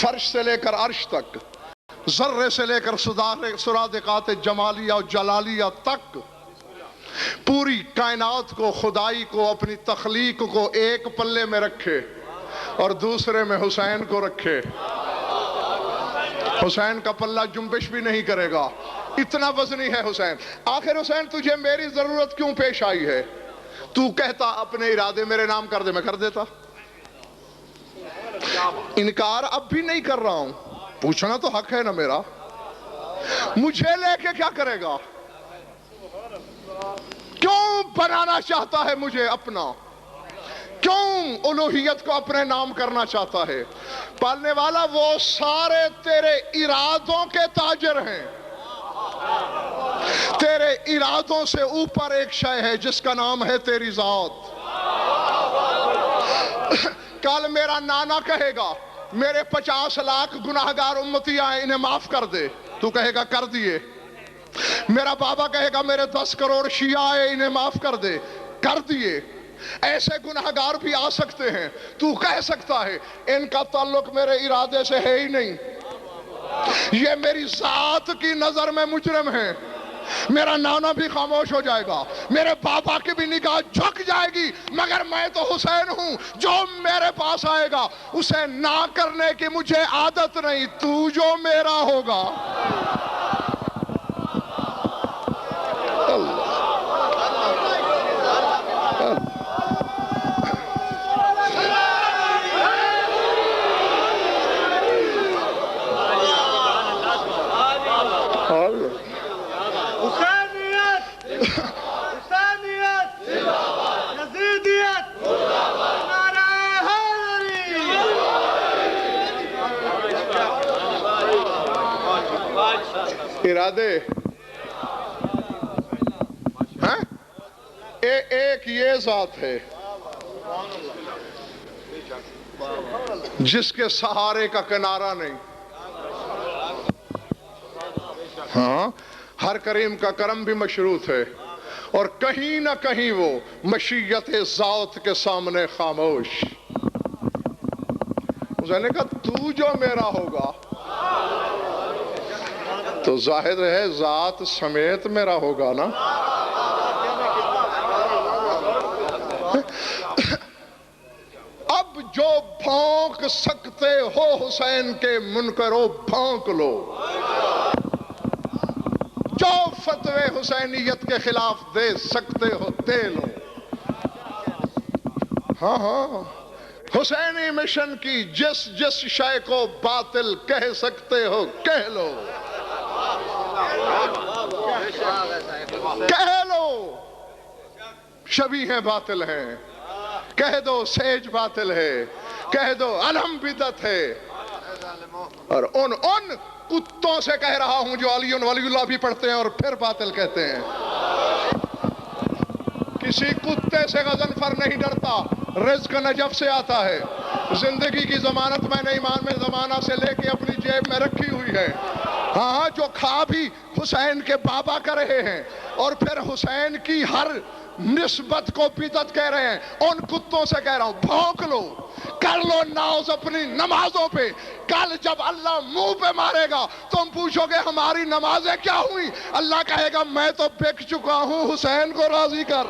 S1: فرش سے لے کر عرش تک, ذرے سے لے کر سرادقات جمالیہ و جلالیہ تک, پوری کائنات کو, خدائی کو, اپنی تخلیق کو ایک پلے میں رکھے اور دوسرے میں حسین کو رکھے. حسین کا پلہ جنبش بھی نہیں کرے گا, اتنا وزنی ہے حسین. آخر حسین تجھے میری ضرورت کیوں پیش آئی ہے؟ تو کہتا اپنے ارادے میرے نام کر دے, میں کر دیتا. انکار اب بھی نہیں کر رہا ہوں, پوچھنا تو حق ہے نا میرا. مجھے لے کے کیا کرے گا؟ کیوں بنانا چاہتا ہے مجھے اپنا؟ کیوں الوہیت کو اپنے نام کرنا چاہتا ہے؟ پالنے والا وہ سارے تیرے ارادوں کے تاجر ہیں. تیرے ارادوں سے اوپر ایک شے ہے جس کا نام ہے تیری ذات. کل میرا نانا کہے گا میرے 50 لاکھ گناہگار امتی آئے, انہیں معاف کر دے, تو کہے گا کر دیے. میرا بابا کہے گا میرے 10 کروڑ شیعہ آئے, انہیں معاف کر دے, کر دیے. ایسے گناہگار بھی آ سکتے ہیں, تو کہہ سکتا ہے ان کا تعلق میرے ارادے سے ہے ہی نہیں, یہ میری ذات کی نظر میں مجرم ہے. میرا نانا بھی خاموش ہو جائے گا, میرے بابا کی بھی نگاہ جھک جائے گی, مگر میں تو حسین ہوں. جو میرے پاس آئے گا اسے نہ کرنے کی مجھے عادت نہیں, تو جو میرا ہوگا. ارادے ایک یہ ذات ہے جس کے سہارے کا کنارہ نہیں. ہاں, ہر کریم کا کرم بھی مشروط ہے, اور کہیں نہ کہیں وہ مشیت ذات کے سامنے خاموش. اس نے کہا تو جو میرا ہوگا, تو ظاہر ہے ذات سمیت میرا ہوگا نا. اب جو بھونک سکتے ہو حسین کے منکرو بھونک لو, جو فتوے حسینیت کے خلاف دے سکتے ہو دے لو. ہاں ہاں, حسینی مشن کی جس جس شے کو باطل کہہ سکتے ہو کہہ لو, کہہ لو. شبیہیں باطل ہیں, کہہ دو سیج باطل ہے, کہہ دو علم بدعت ہے. اور ان کتوں سے کہہ رہا ہوں جو علی ولی اللہ بھی پڑھتے ہیں اور پھر باطل کہتے ہیں. کسی کتے سے غضنفر نہیں ڈرتا, رزق نجف سے آتا ہے. زندگی کی ضمانت میں نے ایمان میں زمانہ سے لے کے اپنی جیب میں رکھی ہوئی ہے. ہاں جو کھا بھی حسین کے بابا کر رہے ہیں اور پھر حسین کی ہر نسبت کو بدعت کہہ رہے ہیں، ان کتوں سے کہہ رہا ہوں بھونک لو، کر لو ناز اپنی نمازوں پہ. کل جب اللہ منہ پہ مارے گا تم پوچھو گے ہماری نمازیں کیا ہوئی، اللہ کہے گا میں تو بک چکا ہوں حسین کو راضی کر.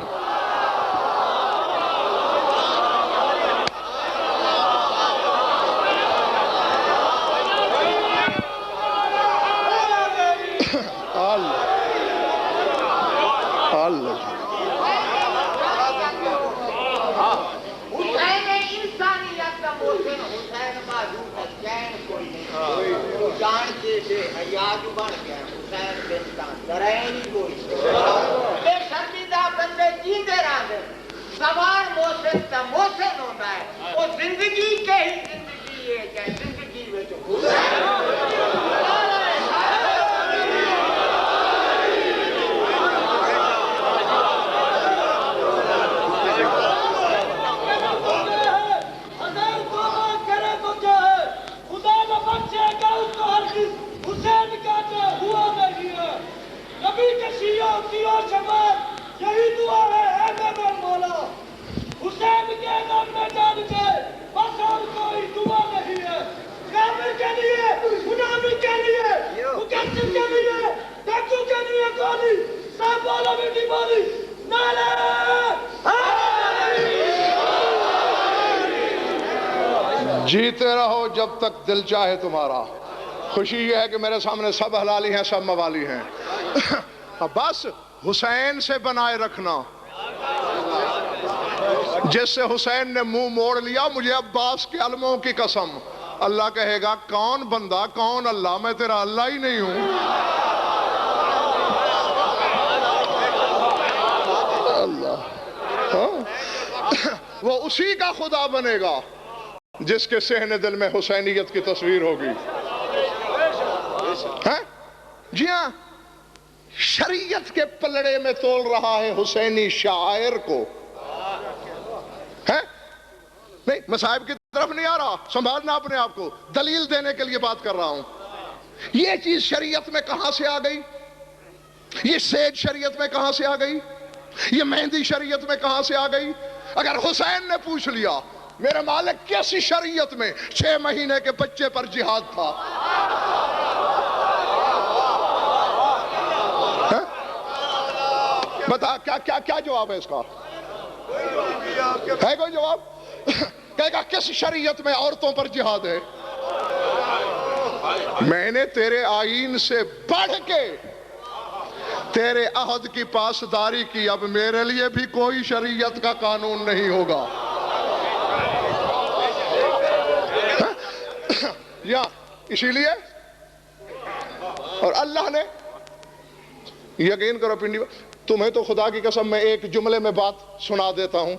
S2: حسین انسانیت کا محسن، حسین معذور ہے، چین کوئی نہیں. وہ جان کے بے حیا جو بن گیا حسین بن جان درین کوئی بے شرمندہ بندے جیندے رہتے سوار محسن تا محسن ہوتا ہے. وہ زندگی کے ہی زندگی ہے کہ زندگی میں جو
S3: یہی دعا ہے اے میرے مولا، حسین کے نام میں جان کے بس اور کوئی دعا نہیں ہے. کافر کے لیے، منافق کے لیے، مکذب کے لیے، ڈاکو کے لیے گولی، سب والا میٹھی بولی نعرہ
S1: جیتے رہو جب تک دل چاہے تمہارا. خوشی یہ ہے کہ میرے سامنے سب حلالی ہیں، سب موالی ہیں. بس حسین سے بنائے رکھنا. جس سے حسین نے منہ موڑ لیا، مجھے عباس کے علموں کی قسم، اللہ کہے گا کون بندہ کون اللہ، میں تیرا اللہ ہی نہیں ہوں. اللہ وہ اسی کا خدا بنے گا جس کے صحن دل میں حسینیت کی تصویر ہوگی. جی ہاں، شریعت کے پلڑے میں تول رہا ہے حسینی شاعر کو. نہیں مصائب کی طرف نہیں آ رہا، سنبھالنا اپنے آپ کو، دلیل دینے کے لیے بات کر رہا ہوں. یہ چیز شریعت میں کہاں سے آ گئی؟ یہ سیج شریعت میں کہاں سے آ گئی؟ یہ مہندی شریعت میں کہاں سے آ گئی؟ اگر حسین نے پوچھ لیا میرے مالک کیسی شریعت میں 6 مہینے کے بچے پر جہاد تھا؟ بتا کیا جواب ہے اس کا؟ ہے کوئی جواب؟ کہے گا کس شریعت میں عورتوں پر جہاد ہے؟ میں نے تیرے آئین سے بڑھ کے تیرے عہد کی پاسداری کی، اب میرے لیے بھی کوئی شریعت کا قانون نہیں ہوگا. یا اسی لیے اور اللہ نے، یقین کرو پنڈی تمہیں تو خدا کی قسم میں ایک جملے میں بات سنا دیتا ہوں.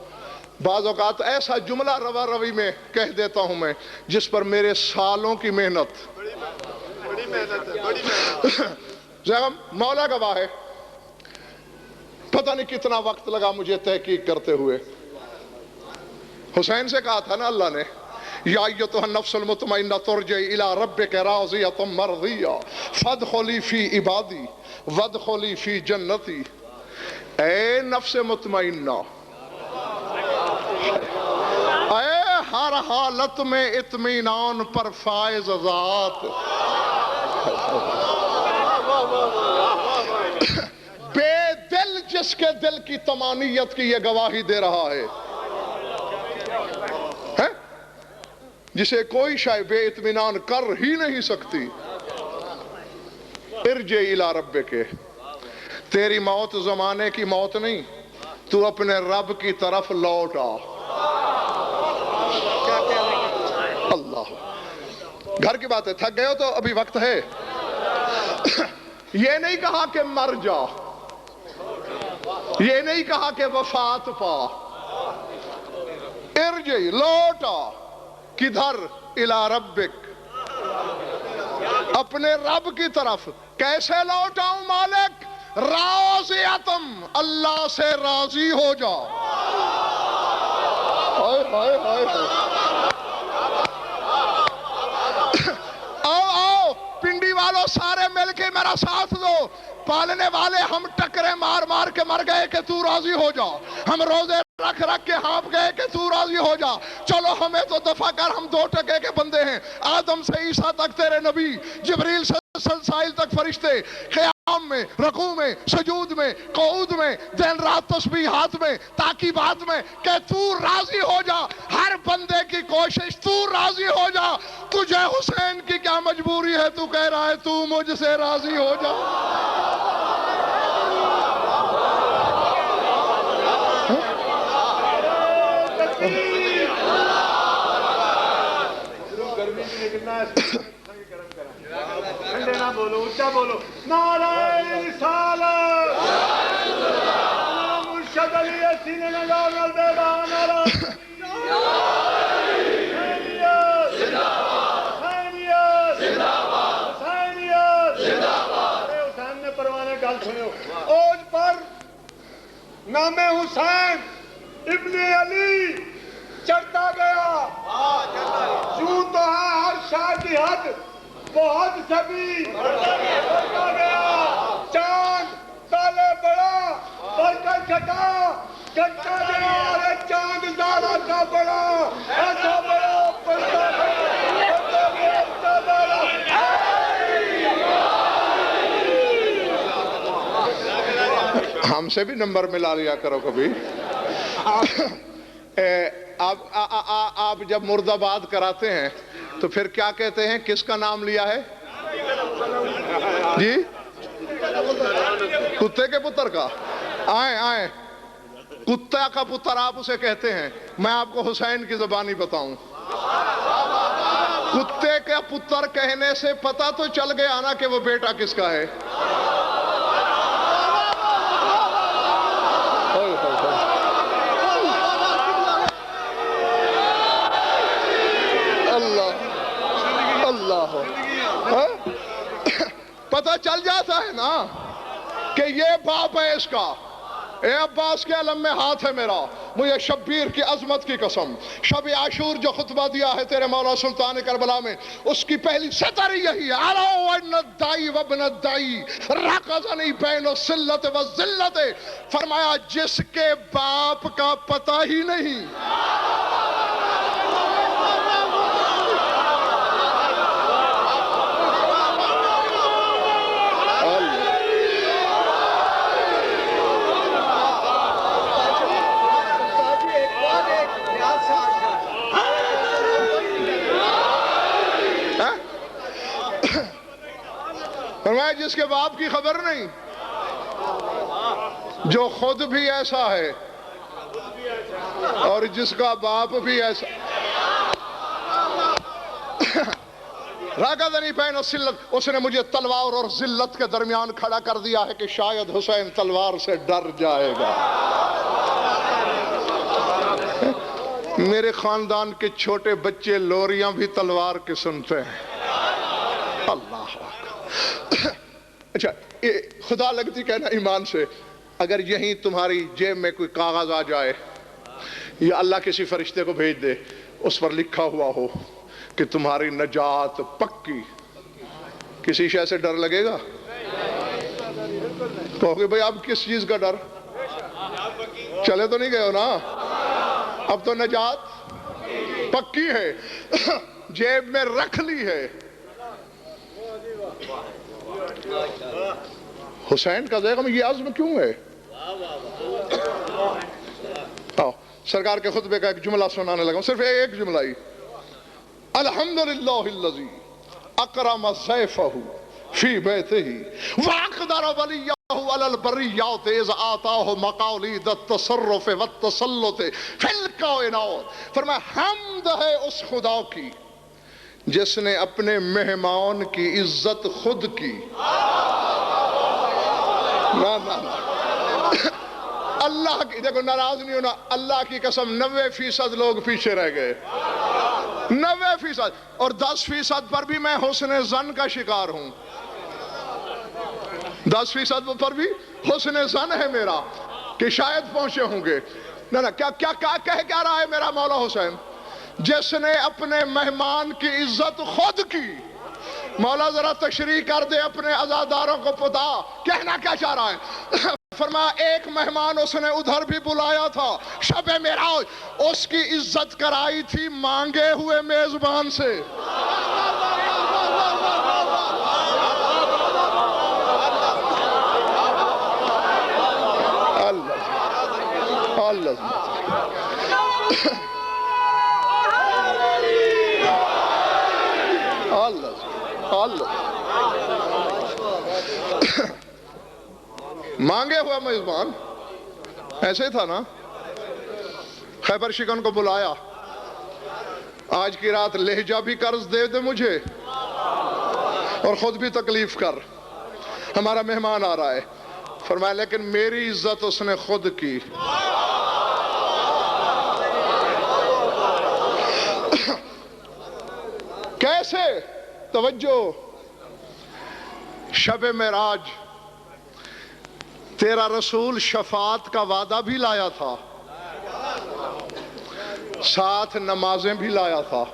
S1: بعض اوقات ایسا جملہ روا روی میں کہہ دیتا ہوں میں جس پر میرے سالوں کی محنت، بڑی محنت ہے. مولا گواہ ہے، پتہ نہیں کتنا وقت لگا مجھے تحقیق کرتے ہوئے. حسین سے کہا تھا نا اللہ نے یا ایتھا النفس المطمئنہ ترجعی الی ربک راضیۃ مرضیہ فادخلی فی عبادی وادخلی فی جنتی. اے نفس مطمئنہ، اے ہر حالت میں اطمینان پر فائز ذات، بے دل جس کے دل کی طمانیت کی یہ گواہی دے رہا ہے، جسے کوئی شے بے اطمینان کر ہی نہیں سکتی. ارجع الی ربک، تیری موت زمانے کی موت نہیں، تو اپنے رب کی طرف لوٹ آ. اللہ، گھر کی بات ہے، تھک گئے ہو تو ابھی وقت ہے. یہ نہیں کہا کہ مر جا، یہ نہیں کہا کہ وفات پا. ارجع، لوٹ آ. کدھر؟ الی ربک، اپنے رب کی طرف. کیسے لوٹ آؤں مالک؟ راضیتم، اللہ سے راضی ہو جا. آؤ پنڈی والوں سارے مل کے میرا ساتھ دو، پالنے والے ہم ٹکرے مار مار کے مر گئے کہ تو راضی ہو جا، ہم روزے رکھ رکھ کے ہانپ گئے کہ تو راضی ہو جا، چلو ہمیں تو دفع کر، ہم 2 ٹکے کے بندے ہیں، آدم سے عیسیٰ تک تیرے نبی، جبریل سے سلسائل تک فرشتے، قیام میں، رکوع میں، سجود میں، قعود میں، دن رات تسبیحات میں، تعقیبات میں، کہ تو راضی ہو جا، ہر بندے کی کوشش تو راضی ہو جا، تجھے حسین کی کیا مجبوری ہے، تو کہہ رہا ہے تو مجھ سے راضی ہو جا۔
S3: بولو اونچا بولو، نعرہ رسالت، مرشد علی سینے نگار نال دے بہا نعرہ حسینیت، حسینیت، حسینیت۔ حسین نے پروانے گل سنو، اوج پر نام حسین ابن علی چڑھتا گیا، یوں تو ہے ہر شاہ کی حد بہت سبھی بڑھتا گیا، چاند تالے بڑا بڑھ کر چھٹا گھٹتا گیا، ارے چاند زارا کا بڑا ایسا بڑا بڑھتا
S1: ہم سے بھی نمبر ملا لیا کرو کبھی۔ آپ جب مرد آباد کراتے ہیں تو پھر کیا کہتے ہیں، کس کا نام لیا ہے جی؟ کتے کے پتر کا؟ آئیں کتا کا پتر آپ اسے کہتے ہیں، میں آپ کو حسین کی زبانی بتاؤں، کتے کا پتر کہنے سے پتہ تو چل گیا نا کہ وہ بیٹا کس کا ہے۔ پتہ چل جاتا ہے نا کہ یہ باپ ہے اس کا۔ اے عباس کے علم میں ہاتھ ہے میرا، مجھے شبیر کی عظمت کی قسم، شب عاشور جو خطبہ دیا ہے تیرے مولا سلطان کربلا میں، اس کی پہلی سطر یہی ہے، عَلَوْ وَإِنَّ الدَّعِي وَابْنَ الدَّعِي رَقَزَنِي بَيْنُ السِّلَّةِ وَالذِّلَّةِ، فرمایا جس کے باپ کا پتہ ہی نہیں، فرمایا جس کے باپ کی خبر نہیں، جو خود بھی ایسا ہے اور جس کا باپ بھی ایسا، راغدنی بین السلت، اس نے مجھے تلوار اور ذلت کے درمیان کھڑا کر دیا ہے کہ شاید حسین تلوار سے ڈر جائے گا۔ میرے خاندان کے چھوٹے بچے لوریاں بھی تلوار کے سنتے ہیں، اللہ اکبر۔ اچھا خدا لگتی کہنا ایمان سے، اگر یہیں تمہاری جیب میں کوئی کاغذ آ جائے یا اللہ کسی فرشتے کو بھیج دے، اس پر لکھا ہوا ہو کہ تمہاری نجات پکی، کسی شے سے ڈر لگے گا؟ کہو گے بھئی اب کس چیز کا ڈر؟ چلے تو نہیں گئے ہو نا، اب تو نجات پکی ہے، جیب میں رکھ لی ہے۔ حسین کا زیغم یہ عزم کیوں ہے؟ سرکار کے خطبے کا ایک جملہ سنانے لگا، صرف ایک جملہ ہی، الحمدللہ الذی اکرم ضیفہ فی بیتہ واقدر ولیہ علی البریات اذ آتاہ مقالید التصرف والتسلط فی الکائنات۔ فرمایا حمد ہے اس خدا کی جس نے اپنے مہمان کی عزت خود کی۔ اللہ کی، دیکھو ناراض نہیں ہونا، اللہ کی قسم 90% لوگ پیچھے رہ گئے، 90%، اور 10% پر بھی میں حسن ظن کا شکار ہوں، 10% پر بھی حسن ظن ہے میرا کہ شاید پہنچے ہوں گے۔ نہ کیا کہہ رہا ہے میرا مولا حسین؟ جس نے اپنے مہمان کی عزت خود کی، مولا ذرا تشریح کر دے اپنے عزاداروں کو پتا کہنا کیا چاہ رہا ہے. فرمایا ایک مہمان اس نے ادھر بھی بلایا تھا شب معراج، اس کی عزت کرائی تھی مانگے ہوئے میزبان سے. اللہ مانگے ہوا میزبان ایسے تھا نا. خیبر شکن کو بلایا، آج کی رات لہجہ بھی قرض دے دے مجھے اور خود بھی تکلیف کر، ہمارا مہمان آ رہا ہے. فرمایا لیکن میری عزت اس نے خود کی. کیسے؟ توجہ، شب معراج تیرا رسول شفاعت کا وعدہ بھی لایا تھا، ساتھ نمازیں بھی لایا تھا.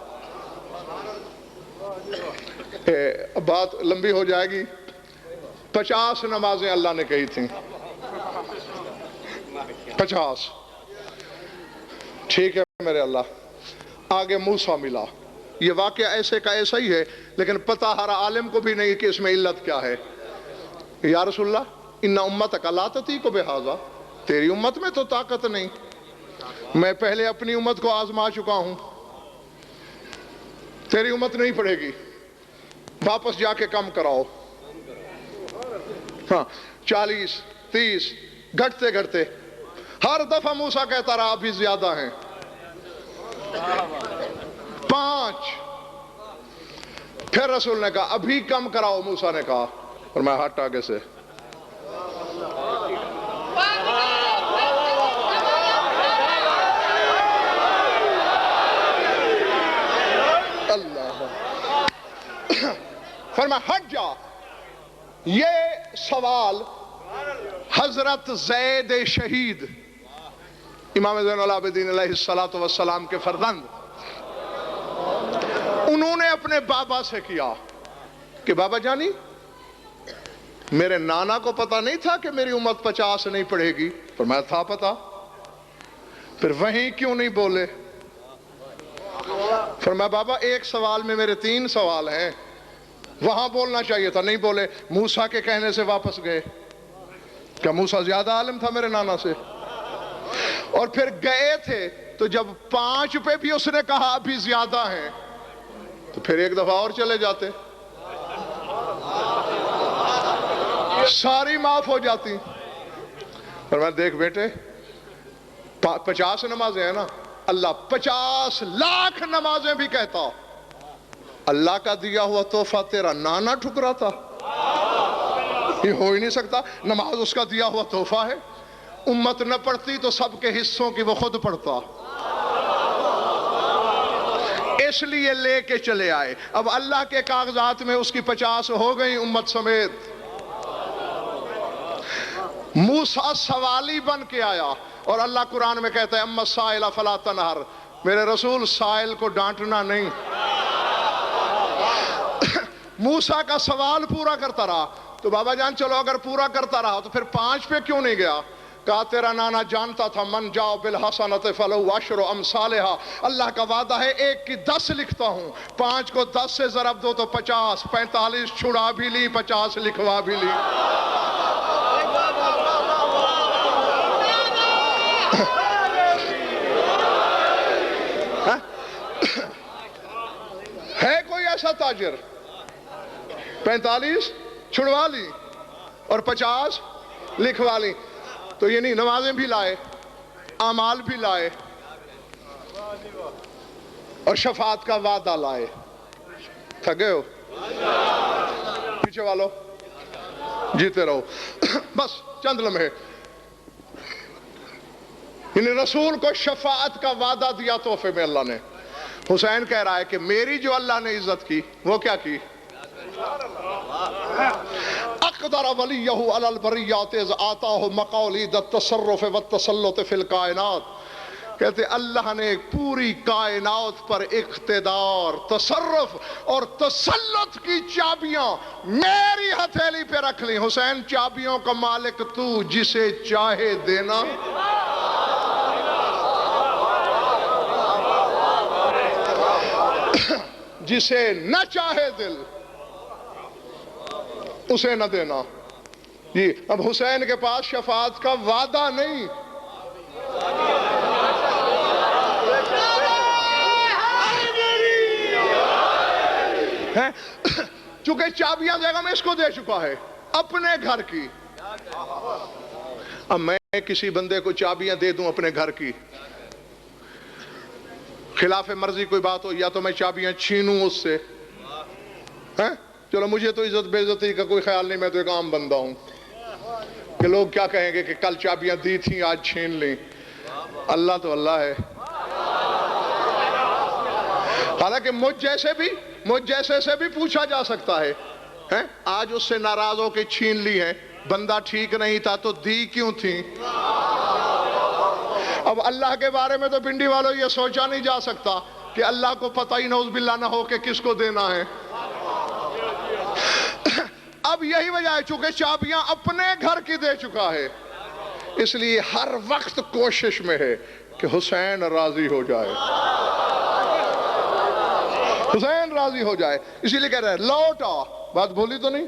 S1: بات لمبی ہو جائے گی. 50 نمازیں اللہ نے کہی تھیں، 50. ٹھیک ہے میرے اللہ. آگے موسیٰ ملا. یہ واقعہ ایسے کا ایسا ہی ہے لیکن پتہ ہر عالم کو بھی نہیں کہ اس میں علت کیا ہے. یا رسول اللہ ان امتک لا تطیق بہذا، تیری امت میں تو طاقت نہیں، میں پہلے اپنی امت کو آزما چکا ہوں، تیری امت نہیں پڑھے گی، واپس جا کے کم کراؤ. ہاں 40 30 گھٹتے گھٹتے ہر دفعہ موسیٰ کہتا رہا ابھی زیادہ ہیں. 5 پھر رسول نے کہا ابھی کم کراؤ. موسیٰ نے کہا اور میں ہٹ آگے سے. اللہ فرمایا ہٹ جا. یہ سوال حضرت زید شہید امام زین العابدین علیہ السلام کے فرزند انہوں نے اپنے بابا سے کیا کہ بابا جانی میرے نانا کو پتا نہیں تھا کہ میری امت 50 نہیں پڑھے گی. فرمایا تھا پتا، پھر وہیں کیوں نہیں بولے؟ فرمایا بابا ایک سوال میں میرے 3 سوال ہیں، وہاں بولنا چاہیے تھا، نہیں بولے. موسیٰ کے کہنے سے واپس گئے. کیا موسیٰ زیادہ عالم تھا میرے نانا سے؟ اور پھر گئے تھے تو جب 5 پہ بھی اس نے کہا ابھی زیادہ ہیں تو پھر ایک دفعہ اور چلے جاتے، ساری معاف ہو جاتی. اور میں دیکھ بیٹے 50 نمازیں ہیں نا، اللہ 50 لاکھ نمازیں بھی کہتا، اللہ کا دیا ہوا تحفہ تیرا نانا ٹھکراتا؟ یہ ہو ہی نہیں سکتا. نماز اس کا دیا ہوا تحفہ ہے، امت نہ پڑھتی تو سب کے حصوں کی وہ خود پڑھتا، اس لیے لے کے چلے آئے. اب اللہ کے کاغذات میں اس کی 50 ہو گئی امت سمیت. موسیٰ سوالی بن کے آیا اور اللہ قرآن میں کہتا ہے اما السائل فلا تنہر، میرے رسول سائل کو ڈانٹنا نہیں. موسیٰ کا سوال پورا کرتا رہا تو بابا جان چلو اگر پورا کرتا رہا تو پھر 5 پہ کیوں نہیں گیا؟ کہا تیرا نانا جانتا تھا من جاؤ بالحسنۃ فلہ عشر امثالھا، اللہ کا وعدہ ہے 1 کی 10 لکھتا ہوں، 5 کو 10 سے ضرب دو تو 50، 45 چھڑا بھی لی، 50 لکھوا بھی لی. ہے کوئی ایسا تاجر 45 چھڑوا لی اور 50 لکھوا لی؟ تو یہ نہیں، نمازیں بھی لائے، اعمال بھی لائے اور شفاعت کا وعدہ لائے. تھگے ہو؟ پیچھے والو جیتے رہو. بس چند لمحے. یعنی رسول کو شفاعت کا وعدہ دیا تحفے میں اللہ نے. حسین کہہ رہا ہے کہ میری جو اللہ نے عزت کی وہ کیا کی؟ اقدر ولیہ علی البریات اذ آتاہ مقالید التصرف والتسلط فی الکائنات، کہتے اللہ نے پوری کائنات پر اقتدار، تصرف اور تسلط کی چابیاں میری ہتھیلی پہ رکھ لی۔ حسین چابیوں کا مالک تو، جسے چاہے دینا، جسے نہ چاہے دل اسے نہ دینا۔ جی اب حسین کے پاس شفاعت کا وعدہ نہیں، چونکہ چابیاں بیگم اس کو دے چکا ہے اپنے گھر کی۔ اب میں کسی بندے کو چابیاں دے دوں اپنے گھر کی، خلاف مرضی کوئی بات ہو، یا تو میں چابیاں چھینوں اس سے، چلو مجھے تو عزت بے عزتی کا کوئی خیال نہیں، میں تو ایک عام بندہ ہوں، کہ لوگ کیا کہیں گے کہ کل چابیاں دی تھیں آج چھین لیں۔ اللہ تو اللہ ہے، حالانکہ مجھ جیسے سے بھی پوچھا جا سکتا ہے، آج اس سے ناراض ہو کے چھین لی ہے، بندہ ٹھیک نہیں تھا تو دی کیوں تھی؟ اب اللہ کے بارے میں تو پنڈی والوں یہ سوچا نہیں جا سکتا کہ اللہ کو پتہ ہی نعوذ باللہ نہ ہو کہ کس کو دینا ہے۔ اب یہی وجہ ہے چونکہ چابیاں اپنے گھر کی دے چکا ہے، اس لیے ہر وقت کوشش میں ہے کہ حسین راضی ہو جائے، حسین راضی ہو جائے، اسی لیے کہہ رہے ہیں لوٹ آ۔ بات بولی تو نہیں؟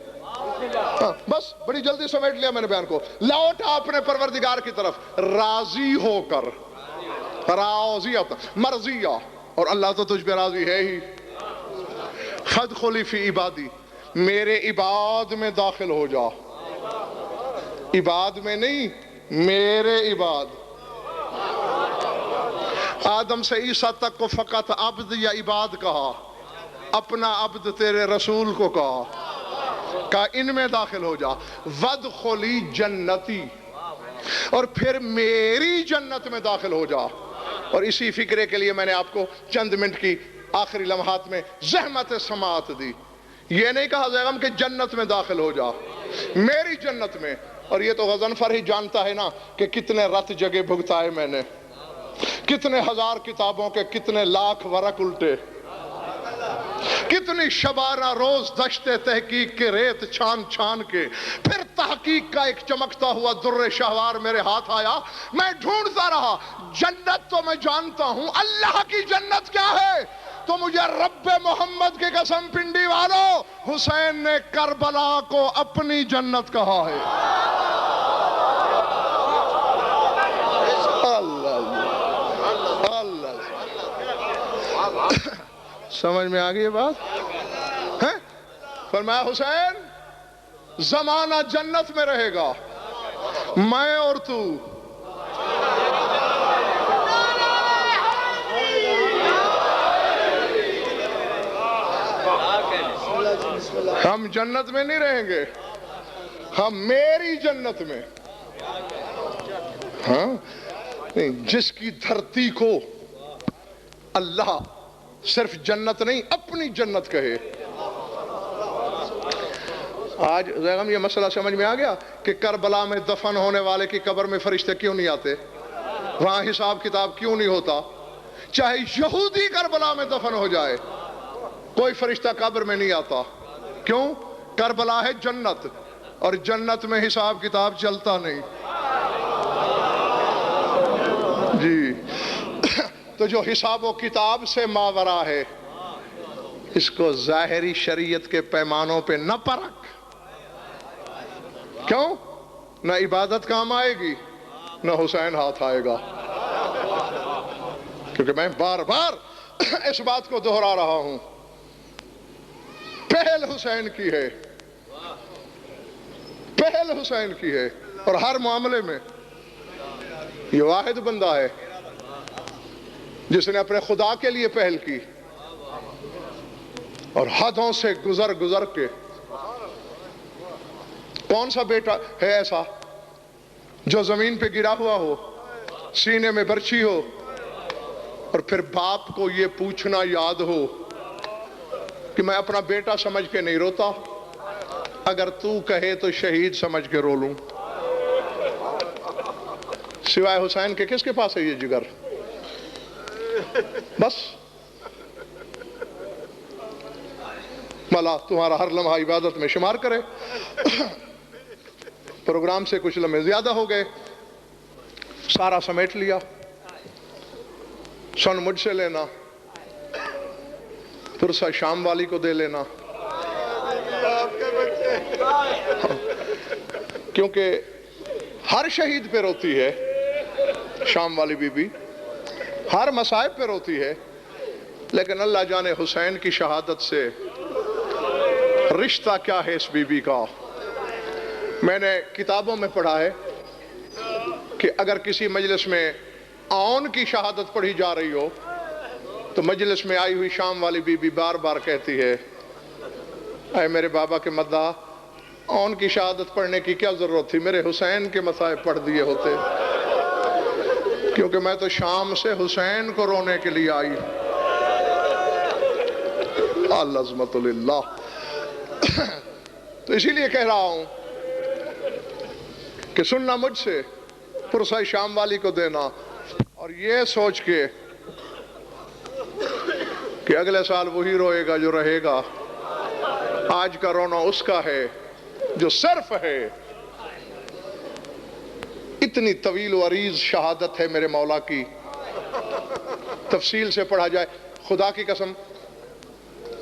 S1: بس بڑی جلدی سمیٹ لیا میں نے بیان کو۔ لوٹ آ اپنے پروردگار کی طرف راضی ہو کر، راضی مرضیہ، اور اللہ تو تجھ پہ راضی ہے ہی۔ خد خلی فی عبادی، میرے عباد میں داخل ہو جا، عباد میں نہیں، میرے عباد۔ آدم سے عیسیٰ تک کو فقط عبد یا عباد کہا، اپنا عبد تیرے رسول کو کہا ان میں داخل ہو جا۔ وادخلی جنتی، اور پھر میری جنت میں داخل ہو جا۔ اور اسی فکرے کے لیے میں نے آپ کو چند منٹ کی آخری لمحات میں زحمت سماعت دی۔ یہ نہیں کہا زیغم کہ جنت میں داخل ہو جا، میری جنت میں۔ اور یہ تو غضنفر ہی جانتا ہے نا کہ کتنے رت جگہ بھگتائے میں نے، کتنے ہزار کتابوں کے کتنے لاکھ ورق الٹے، کتنی شبانہ روز دشت تحقیق کے ریت چھان چھان کے، پھر تحقیق کا ایک چمکتا ہوا در شہوار میرے ہاتھ آیا، میں ڈھونڈتا رہا۔ جنت تو میں جانتا ہوں، اللہ کی جنت کیا ہے؟ تو مجھے رب محمد کی قسم پنڈی والوں، حسین نے کربلا کو اپنی جنت کہا ہے۔ سمجھ میں آگئی یہ بات؟ فرمایا حسین زمانہ جنت میں رہے گا، میں اور تو ہم جنت میں نہیں رہیں گے، ہم میری جنت میں۔ جس کی دھرتی کو اللہ صرف جنت نہیں اپنی جنت کہے۔ آج زیغم یہ مسئلہ سمجھ میں آ گیا کہ کربلا میں دفن ہونے والے کی قبر میں فرشتے کیوں نہیں آتے، وہاں حساب کتاب کیوں نہیں ہوتا؟ چاہے یہودی کربلا میں دفن ہو جائے، کوئی فرشتہ قبر میں نہیں آتا۔ کیوں؟ کربلا ہے جنت، اور جنت میں حساب کتاب چلتا نہیں۔ جی تو جو حساب و کتاب سے ماورا ہے، اس کو ظاہری شریعت کے پیمانوں پہ نہ پرکھ۔ کیوں؟ نہ عبادت کام آئے گی، نہ حسین ہاتھ آئے گا۔ کیونکہ میں بار بار اس بات کو دہرا رہا ہوں، پہل حسین کی ہے، پہل حسین کی ہے، اور ہر معاملے میں یہ واحد بندہ ہے جس نے اپنے خدا کے لیے پہل کی، اور حدوں سے گزر گزر کے۔ کون سا بیٹا ہے ایسا جو زمین پہ گرا ہوا ہو، سینے میں برچھی ہو، اور پھر باپ کو یہ پوچھنا یاد ہو کہ میں اپنا بیٹا سمجھ کے نہیں روتا، اگر تو کہے تو شہید سمجھ کے رو لوں؟ سوائے حسین کے کس کے پاس ہے یہ جگر؟ بس مولا تمہارا ہر لمحہ عبادت میں شمار کرے. پروگرام سے کچھ لمحے زیادہ ہو گئے، سارا سمیٹ لیا. سن مجھ سے لینا، پرسہ شام والی کو دے لینا، کیونکہ ہر شہید پہ روتی ہے شام والی بی بی، ہر مصائب پہ روتی ہے، لیکن اللہ جانے حسین کی شہادت سے رشتہ کیا ہے اس بی بی کا. میں نے کتابوں میں پڑھا ہے کہ اگر کسی مجلس میں آن کی شہادت پڑھی جا رہی ہو تو مجلس میں آئی ہوئی شام والی بی بی بار بار کہتی ہے، اے میرے بابا کے مداح، آن کی شہادت پڑھنے کی کیا ضرورت تھی، میرے حسین کے مصائب پڑھ دیے ہوتے، کیونکہ میں تو شام سے حسین کو رونے کے لیے آئی. العظمت للہ. تو اسی لیے کہہ رہا ہوں کہ سننا مجھ سے، پرسہ شام والی کو دینا، اور یہ سوچ کے کہ اگلے سال وہی روئے گا جو رہے گا. آج کا رونا اس کا ہے جو صرف ہے. اتنی طویل و عریض شہادت ہے میرے مولا کی، تفصیل سے پڑھا جائے. خدا کی قسم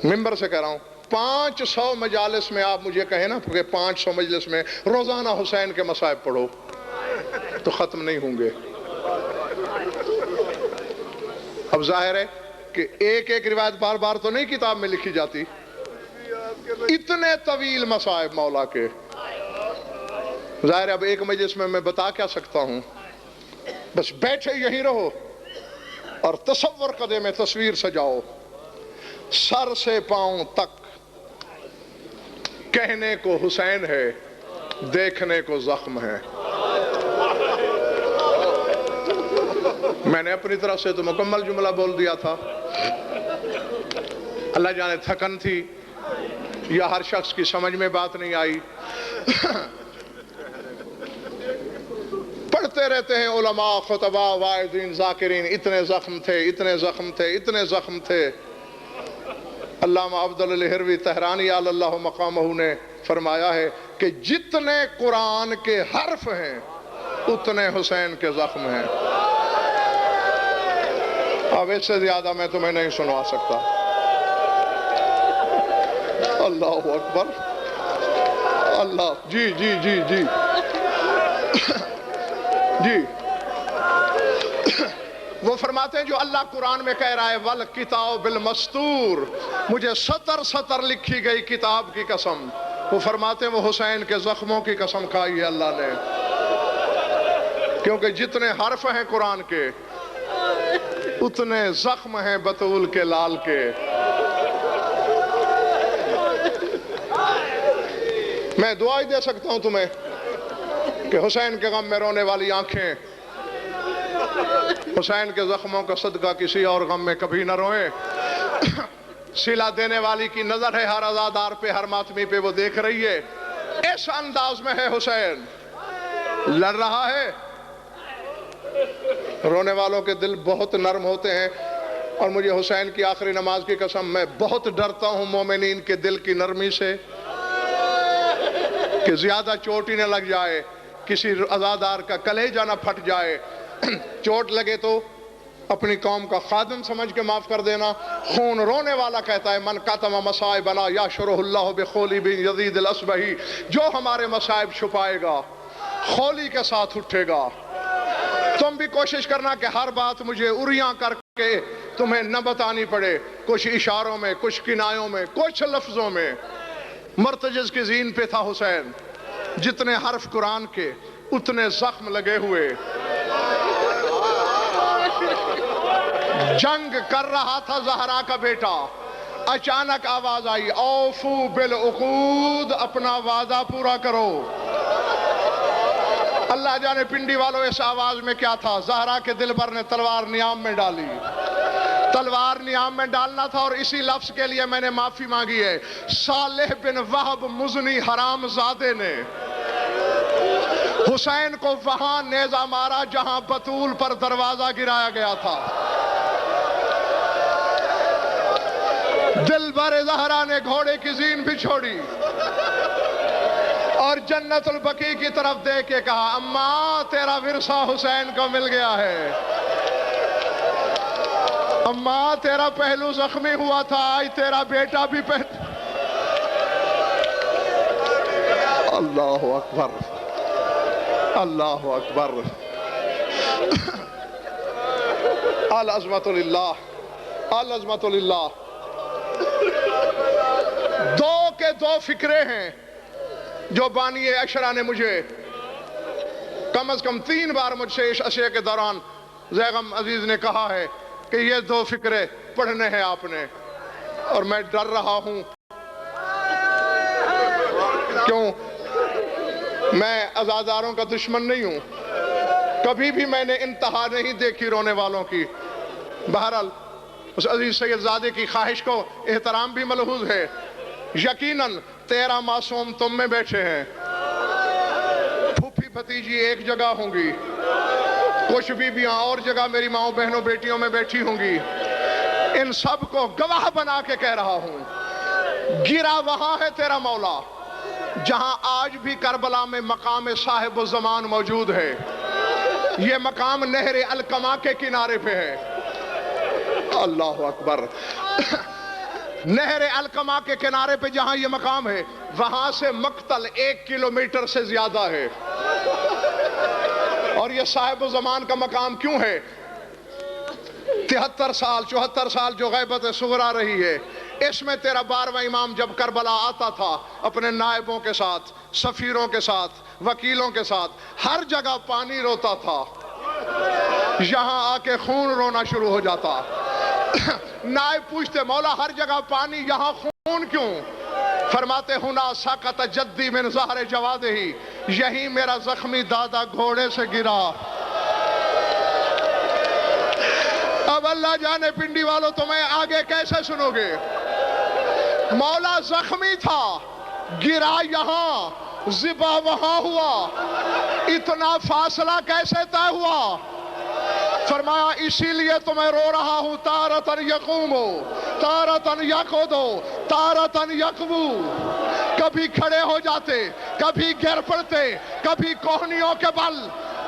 S1: ممبر سے کہہ رہا ہوں، 500 مجالس میں آپ مجھے کہیں نا کہ 500 مجلس میں روزانہ حسین کے مصائب پڑھو تو ختم نہیں ہوں گے. اب ظاہر ہے کہ ایک ایک روایت بار بار تو نہیں کتاب میں لکھی جاتی. اتنے طویل مصائب مولا کے، ظاہر ہے اب ایک مجلس میں بتا کیا سکتا ہوں. بس بیٹھے یہیں رہو اور تصور قدے میں تصویر سجاؤ، سر سے پاؤں تک کہنے کو حسین ہے، دیکھنے کو زخم ہے. میں نے اپنی طرف سے تو مکمل جملہ بول دیا تھا، اللہ جانے تھکن تھی یا ہر شخص کی سمجھ میں بات نہیں آئی. پڑھتے رہتے ہیں علماء، خطباء، واعظین، ذاکرین، اتنے زخم تھے، اتنے زخم تھے، اتنے زخم تھے. علامہ عبداللہ ہروی تہرانی علی اللہ مقامہ نے فرمایا ہے کہ جتنے قرآن کے حرف ہیں اتنے حسین کے زخم ہیں. اب اس سے زیادہ میں تمہیں نہیں سنوا سکتا. اللہ اکبر. اللہ جی جی جی جی جی. وہ فرماتے ہیں جو اللہ قرآن میں کہہ رہا ہے وَالْكِتَابِ الْمَسْطُورِ، مجھے سطر سطر لکھی گئی کتاب کی قسم. وہ فرماتے ہیں وہ حسین کے زخموں کی قسم کھائی ہے اللہ نے، کیونکہ جتنے حرف ہیں قرآن کے اتنے زخم ہیں بطول کے لال کے. میں دعا ہی دے سکتا ہوں تمہیں کہ حسین کے غم میں رونے والی آنکھیں حسین کے زخموں کا صدقہ کسی اور غم میں کبھی نہ روئیں. صلہ دینے والی کی نظر ہے ہر عزادار پہ، ہر ماتمی پہ، وہ دیکھ رہی ہے. اس انداز میں ہے حسین، لڑ رہا ہے. رونے والوں کے دل بہت نرم ہوتے ہیں، اور مجھے حسین کی آخری نماز کی قسم میں بہت ڈرتا ہوں مومنین کے دل کی نرمی سے، کہ زیادہ چوٹ ہی نہ لگ جائے، کسی عزادار کا کلیجہ نہ پھٹ جائے. چوٹ لگے تو اپنی قوم کا خادم سمجھ کے معاف کر دینا. خون رونے والا کہتا ہے من کتم مصائبنا یشرح اللہ بخولی بن یزید الاسبہی، جو ہمارے مصائب چھپائے گا خولی کے ساتھ اٹھے گا. تم بھی کوشش کرنا کہ ہر بات مجھے اریاں کر کے تمہیں نہ بتانی پڑے، کچھ اشاروں میں، کچھ کنایوں میں، کچھ لفظوں میں. مرتجز کی زین پہ تھا حسین، جتنے حرف قرآن کے اتنے زخم لگے ہوئے. جنگ کر رہا تھا زہرا کا بیٹا، اچانک آواز آئی اوفو بالعقود، اپنا وعدہ پورا کرو. اللہ جانے پنڈی والوں اس آواز میں کیا تھا. زہرا کے دل بھر نے تلوار نیام میں ڈالی. تلوار نیام میں ڈالنا تھا، اور اسی لفظ کے لیے میں نے معافی مانگی ہے. صالح بن وہب مزنی حرام زادے نے حسین کو وہاں نیزہ مارا جہاں بطول پر دروازہ گرایا گیا تھا. دل بر زہرا نے گھوڑے کی زین بھی چھوڑی اور جنت البقیع کی طرف دیکھ کے کہا اماں تیرا ورثہ حسین کو مل گیا ہے، اماں تیرا پہلو زخمی ہوا تھا، آج تیرا بیٹا بھی اللہ اکبر، اللہ اکبر، العظمت للہ، العظمت للہ۔ دو کے دو فکرے ہیں جو بانی اشرا نے مجھے کم از کم 3 بار مجھ سے اس عرصے کے دوران زیغم عزیز نے کہا ہے کہ یہ 2 فکرے پڑھنے ہیں آپ نے، اور میں ڈر رہا ہوں، کیوں؟ میں عزاداروں کا دشمن نہیں ہوں، کبھی بھی میں نے انتہا نہیں دیکھی رونے والوں کی۔ بہرحال اس عزیز سید زادے کی خواہش کو احترام بھی ملحوظ ہے۔ یقیناً 13 معصوم تم میں بیٹھے ہیں، پھوپھی بھتیجی ایک جگہ ہوں گی، کچھ بیویاں اور جگہ میری ماؤں بہنوں بیٹیوں میں بیٹھی ہوں گی، ان سب کو گواہ بنا کے کہہ رہا ہوں، گرا وہاں ہے تیرا مولا جہاں آج بھی کربلا میں مقام صاحب الزمان موجود ہے۔ یہ مقام نہر القما کے کنارے پہ ہے۔ اللہ اکبر۔ نہر القما کے کنارے پہ جہاں یہ مقام ہے، وہاں سے مقتل 1 کلومیٹر سے زیادہ ہے۔ اور یہ صاحب الزمان کا مقام کیوں ہے؟ 73 سال 74 سال جو غیبت صغرا رہی ہے، اس میں تیرا 12واں امام جب کربلا آتا تھا اپنے نائبوں کے ساتھ، سفیروں کے ساتھ، وکیلوں کے ساتھ، ہر جگہ پانی روتا تھا، یہاں آ کے خون رونا شروع ہو جاتا۔ نائب پوچھتے مولا ہر جگہ پانی یہاں خون کیوں؟ فرماتے ہونا سقط جدی من ظہر جواد ہی، یہی میرا زخمی دادا گھوڑے سے گرا۔ اب اللہ جانے پنڈی والوں تمہیں آگے کیسے سنو گے؟ مولا زخمی تھا، گرا یہاں، ذبح وہاں ہوا، اتنا فاصلہ کیسے طے ہوا؟ فرمایا اسی لیے تو میں رو رہا ہوں، تارتن یقومو تارتن یقودو تارتن یقبو، کبھی کھڑے ہو جاتے، کبھی گر پڑتے، کبھی کوہنیوں کے بل۔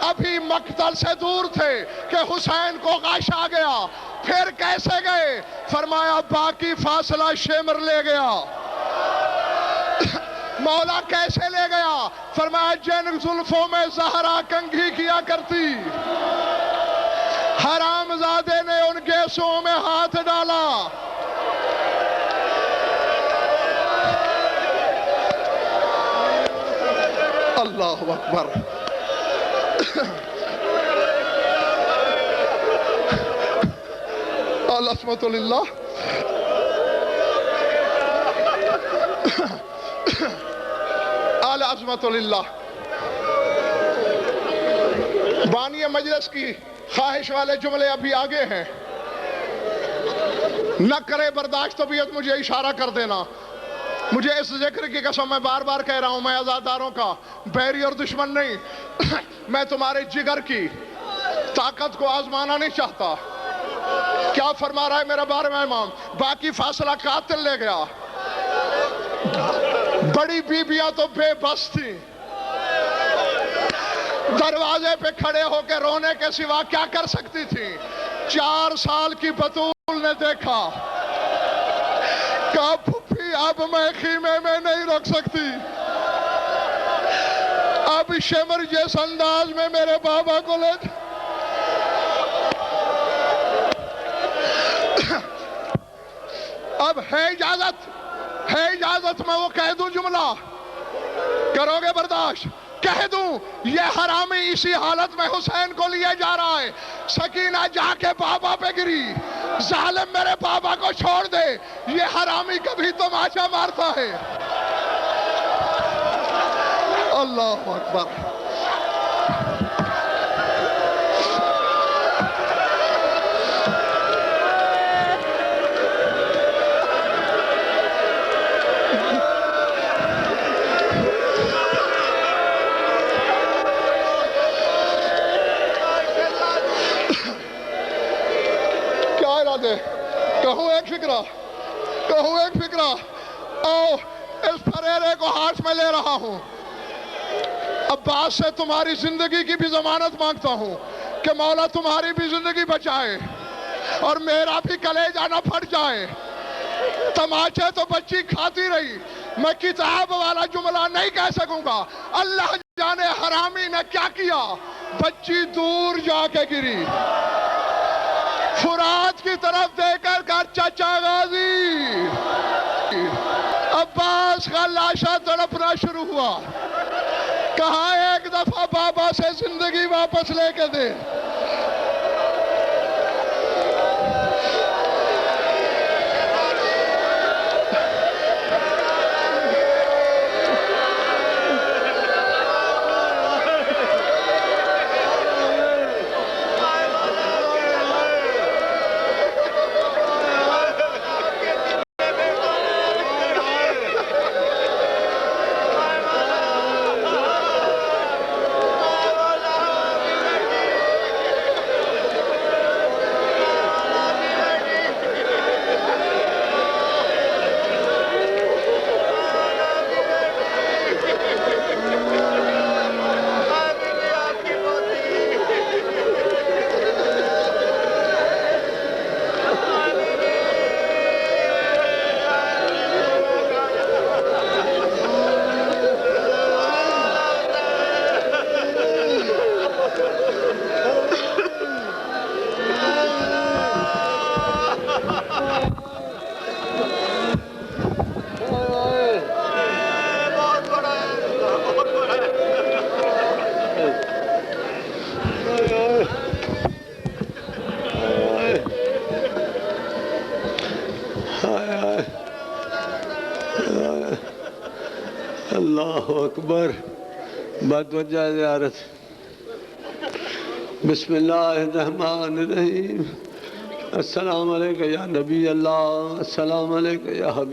S1: ابھی مقتل سے دور تھے کہ حسین کو غش آ گیا، پھر کیسے گئے؟ فرمایا باقی فاصلہ شمر لے گیا۔ مولا کیسے لے گیا؟ فرمایا جن زلفوں میں زہرا کنگھی کیا کرتی، حرام زادے نے ان گیسوں میں ہاتھ ڈالا۔ اللہ اکبر۔ العظمت للہ۔ العظمت للہ۔ بانی مجلس کی خواہش والے جملے ابھی آگے ہیں، نہ کرے برداشت طبیعت مجھے اشارہ کر دینا۔ مجھے اس ذکر کی قسم میں بار بار کہہ رہا ہوں، میں عزاداروں کا بیری اور دشمن نہیں، میں تمہارے جگر کی طاقت کو آزمانا نہیں چاہتا۔ کیا فرما رہا ہے میرا 12واں امام؟ باقی فاصلہ قاتل لے گیا۔ بڑی بیبیاں تو بے بس تھیں، دروازے پہ کھڑے ہو کے رونے کے سوا کیا کر سکتی تھیں؟ 4 سال کی بطول نے دیکھا، کہا پھپھی اب میں خیمے میں نہیں رکھ سکتی، اب شمر جس انداز میں میرے بابا کو لے اب ہے اجازت میں وہ کہہ دوں جملہ، کرو گے برداشت؟ کہہ دوں یہ حرامی اسی حالت میں حسین کو لیے جا رہا ہے، سکینہ جا کے بابا پہ گری، ظالم میرے بابا کو چھوڑ دے، یہ حرامی کبھی تماشا مارتا ہے۔ اللہ اکبر۔ کہوں ایک فکرہ، کہوں ایک فکرہ، او اس پھریرے کو ہاتھ میں لے رہا ہوں، عباس سے تمہاری زندگی کی بھی ضمانت مانگتا ہوں کہ مولا تمہاری بھی زندگی بچائے اور میرا بھی کلیجہ نہ پھٹ جائے۔ تماچے تو بچی کھاتی رہی، میں کتاب والا جملہ نہیں کہہ سکوں گا۔ اللہ جانے حرامی نے کیا کیا، بچی دور جا کے گری، فرات کی طرف دیکھ کر کہا چچا غازی۔ عباس کا لاشا تڑپنا شروع ہوا، کہا ایک دفعہ بابا سے زندگی واپس لے کے دے۔
S4: اللہ اکبر، بدوجہ زیارت۔ بسم اللہ الرحمن الرحیم۔ السلام علیکم یا نبی اللہ، السلام علیکم یا حبیب